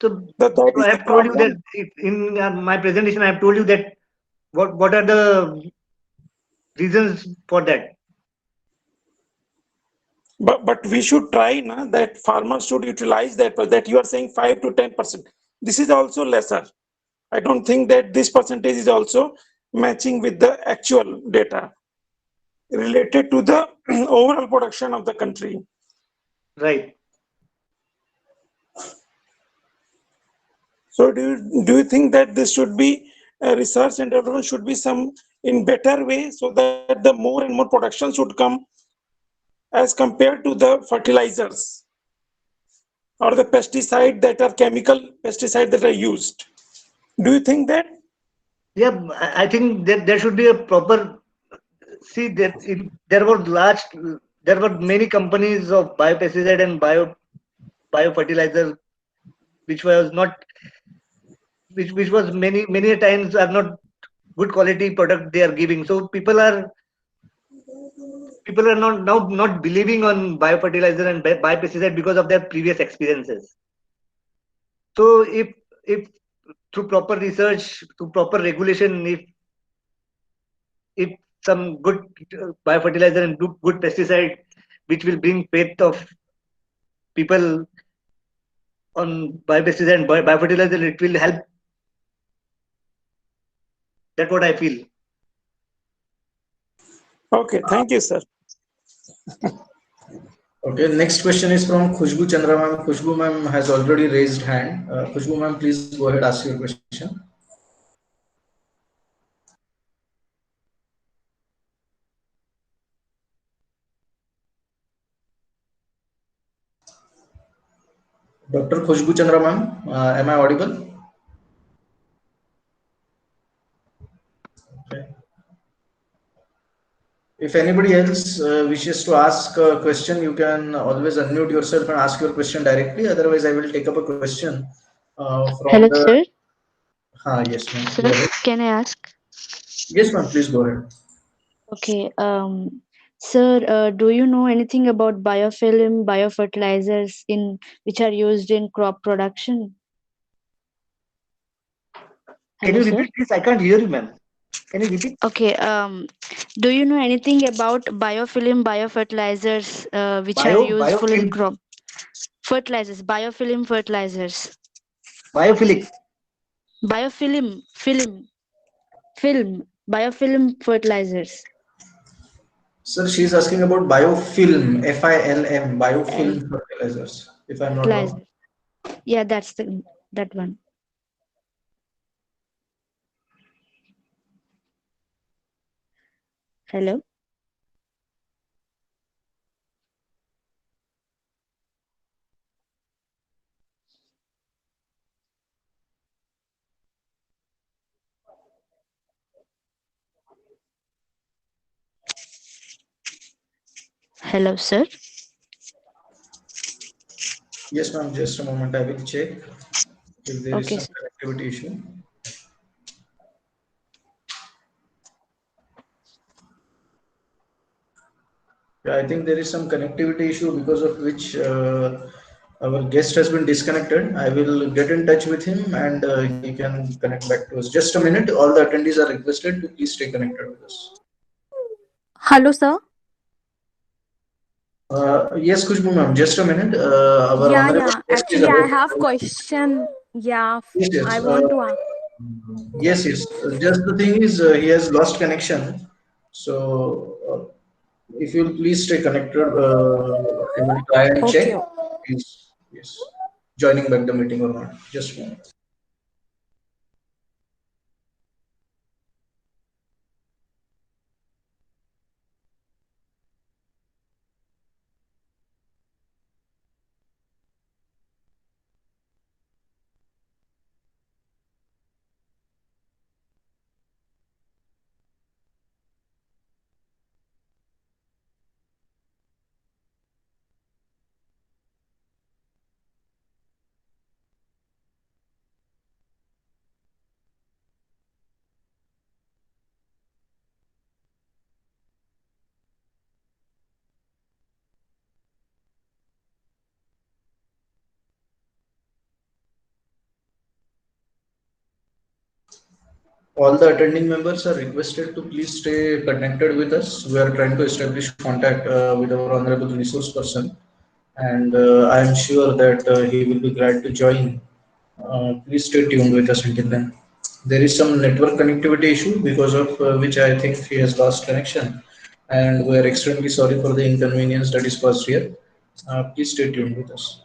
So, That so I is the have told you that problem. in my presentation, I have told you that what are the reasons for that. But we should try na, that farmers should utilize that you are saying 5 to 10%. This is also lesser. I don't think that this percentage is also matching with the actual data related to the overall production of the country. Right. So do you think that this should be research and development should be some in better way so that the more and more production should come as compared to the fertilizers or the pesticide that are chemical pesticide that are used? Do you think that? Yeah, I think that there should be a proper see that there were there were many companies of biopesticide and biofertilizer which was not which was many times are not good quality product they are giving. So people are not believing on biofertilizer and biopesticide because of their previous experiences. So if through proper research, through proper regulation, if some good biofertilizer and good pesticide which will bring faith of people on biopesticide and biofertilizer, it will help. That's what I feel. Okay, thank you, sir. Okay, next question is from Khushbu Chandra ma'am. Khushbu ma'am has already raised hand. Khushbu ma'am, please go ahead, ask your question. Dr. Khushbu Chandra ma'am, am I audible? Okay. If anybody else wishes to ask a question, you can always unmute yourself and ask your question directly. Otherwise, I will take up a question from Hello, the. sir. Yes, ma'am. Sir, Go ahead. can I ask? Yes, ma'am. Please go ahead. Okay. Sir, do you know anything about biofilm, biofertilizers in which are used in crop production? Can Hello, you sir. repeat this? I can't hear you, ma'am. Can you repeat? Okay. Do you know anything about biofilm, biofertilizers which are useful in Biofilm, crop fertilizers? Biofilm fertilizers. biophilic. Biofilm, biofilm fertilizers. Sir, she is asking about biofilm, FILM, And biofilm fertilizers, if I'm not wrong. fertilizer. Yeah, that's that one. Hello. Hello, sir. Yes, ma'am, just a moment. I will check if there is Okay, some sir. connectivity issue. Yeah, I think there is some connectivity issue because of which our guest has been disconnected. I will get in touch with him and he can connect back to us. Just a minute. All the attendees are requested to please stay connected with us. Hello, sir. Yes, Kushbu ma'am, just a minute. Our Yeah, honorable yeah. guest is Actually, I about to have call. question. Yeah, Yes, I yes. want to ask. Yes, yes. Just the thing is, he has lost connection. So, if you'll please stay connected, I will try and Okay. check. Please, yes, joining back the meeting or not. Just a moment. All the attending members are requested to please stay connected with us. We are trying to establish contact with our honorable resource person, and I am sure that he will be glad to join. Please stay tuned with us until then. There is some network connectivity issue because of which I think he has lost connection, and we are extremely sorry for the inconvenience that is caused here. Please stay tuned with us.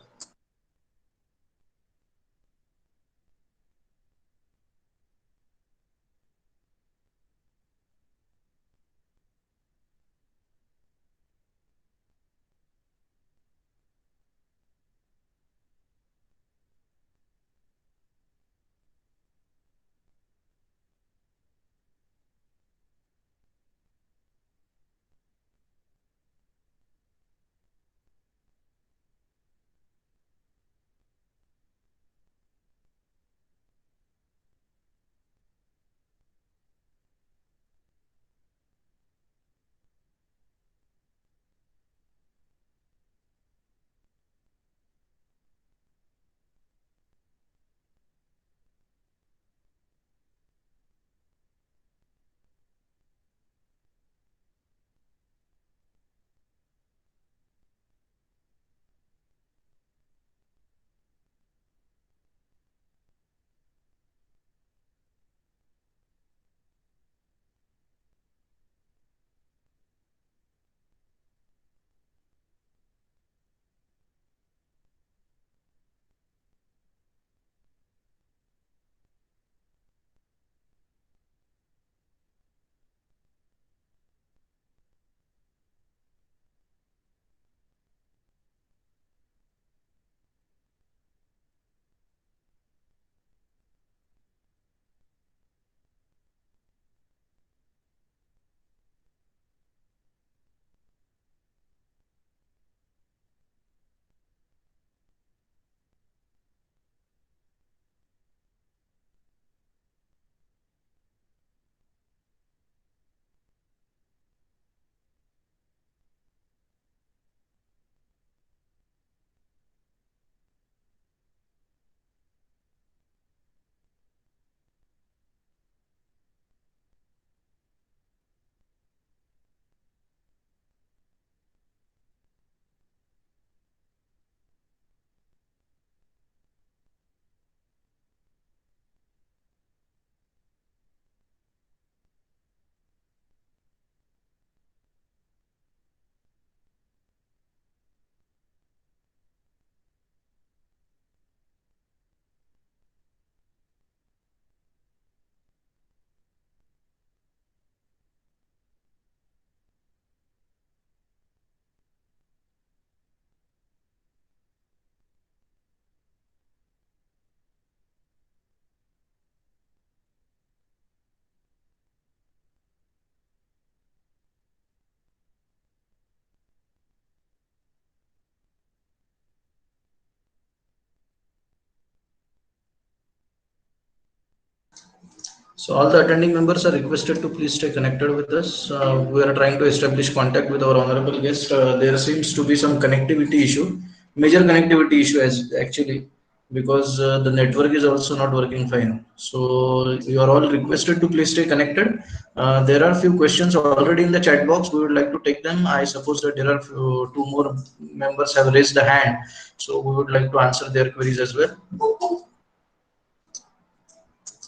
So all the attending members are requested to please stay connected with us. We are trying to establish contact with our honorable guest. There seems to be some connectivity issue, major connectivity issue as actually, because the network is also not working fine. So you are all requested to please stay connected. There are few questions already in the chat box. We would like to take them. I suppose that there are two more members have raised the hand. So we would like to answer their queries as well.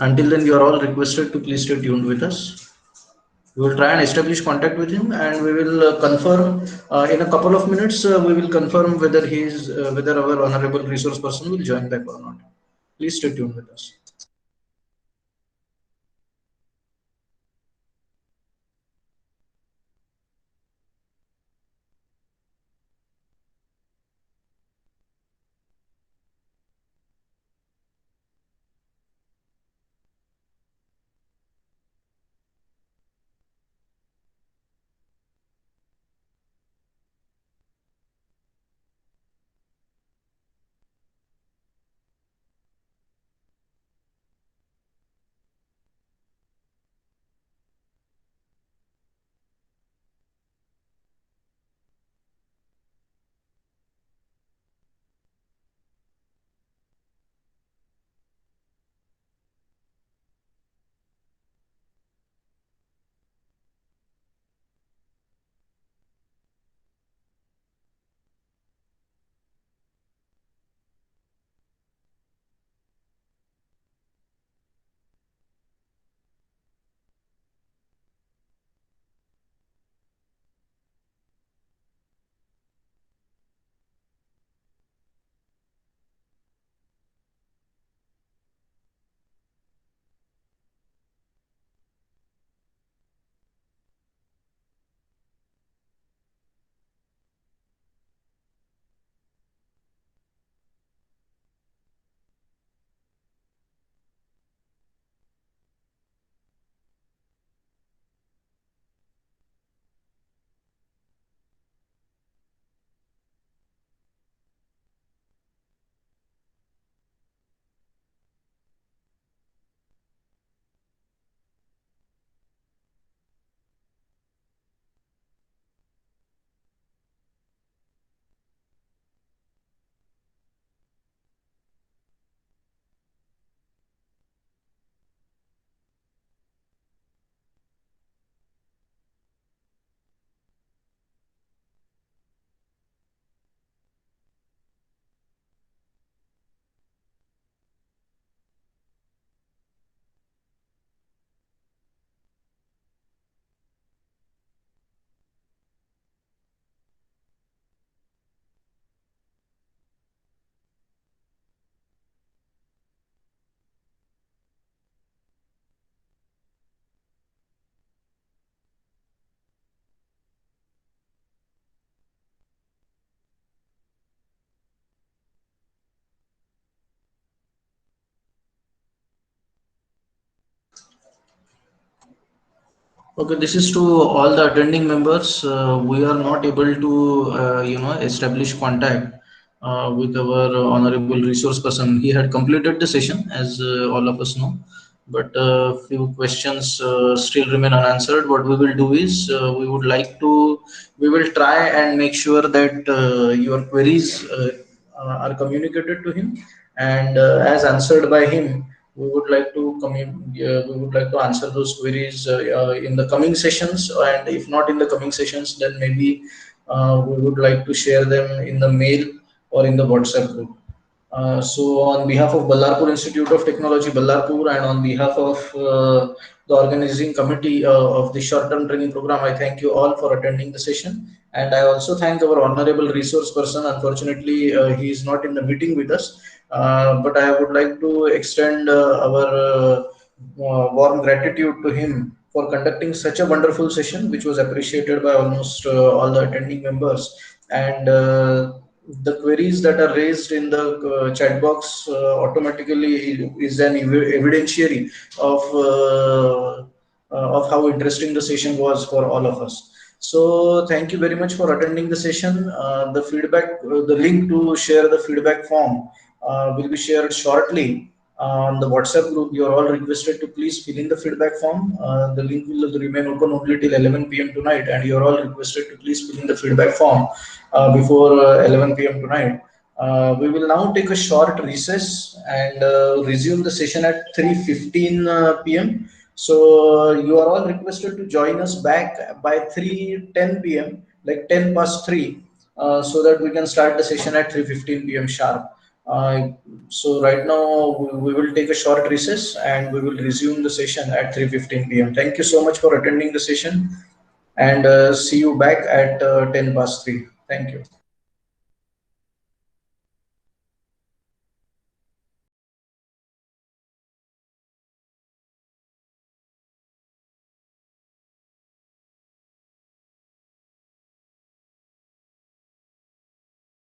Until then, you are all requested to please stay tuned with us. We will try and establish contact with him, and we will confirm in a couple of minutes. We will confirm whether he is whether our honorable resource person will join back or not. Please stay tuned with us. Okay, this is to all the attending members. We are not able to, establish contact with our honorable resource person. He had completed the session, as all of us know, but few questions still remain unanswered. What we will do is we will try and make sure that your queries are communicated to him, and as answered by him, we would like to we would like to answer those queries in the coming sessions, and if not in the coming sessions, then maybe we would like to share them in the mail or in the WhatsApp group. So on behalf of Ballarpur Institute of Technology, Ballarpur, and on behalf of the organizing committee of the short-term training program, I thank you all for attending the session. And I also thank our honorable resource person. Unfortunately, he is not in the meeting with us, but I would like to extend our warm gratitude to him for conducting such a wonderful session, which was appreciated by almost all the attending members. And the queries that are raised in the chat box automatically is an evidentiary of how interesting the session was for all of us. So thank you very much for attending the session. The link to share the feedback form will be shared shortly on the WhatsApp group, you are all requested to please fill in the feedback form. The link will remain open only till 11 p.m. tonight, and you are all requested to please fill in the feedback form before 11 p.m. tonight. We will now take a short recess and resume the session at 3:15 p.m. So you are all requested to join us back by 3:10 p.m. like 10 past 3, so that we can start the session at 3:15 p.m. sharp. So right now we will take a short recess and we will resume the session at 3:15 p.m. Thank you so much for attending the session, and see you back at 10 past 3. Thank you.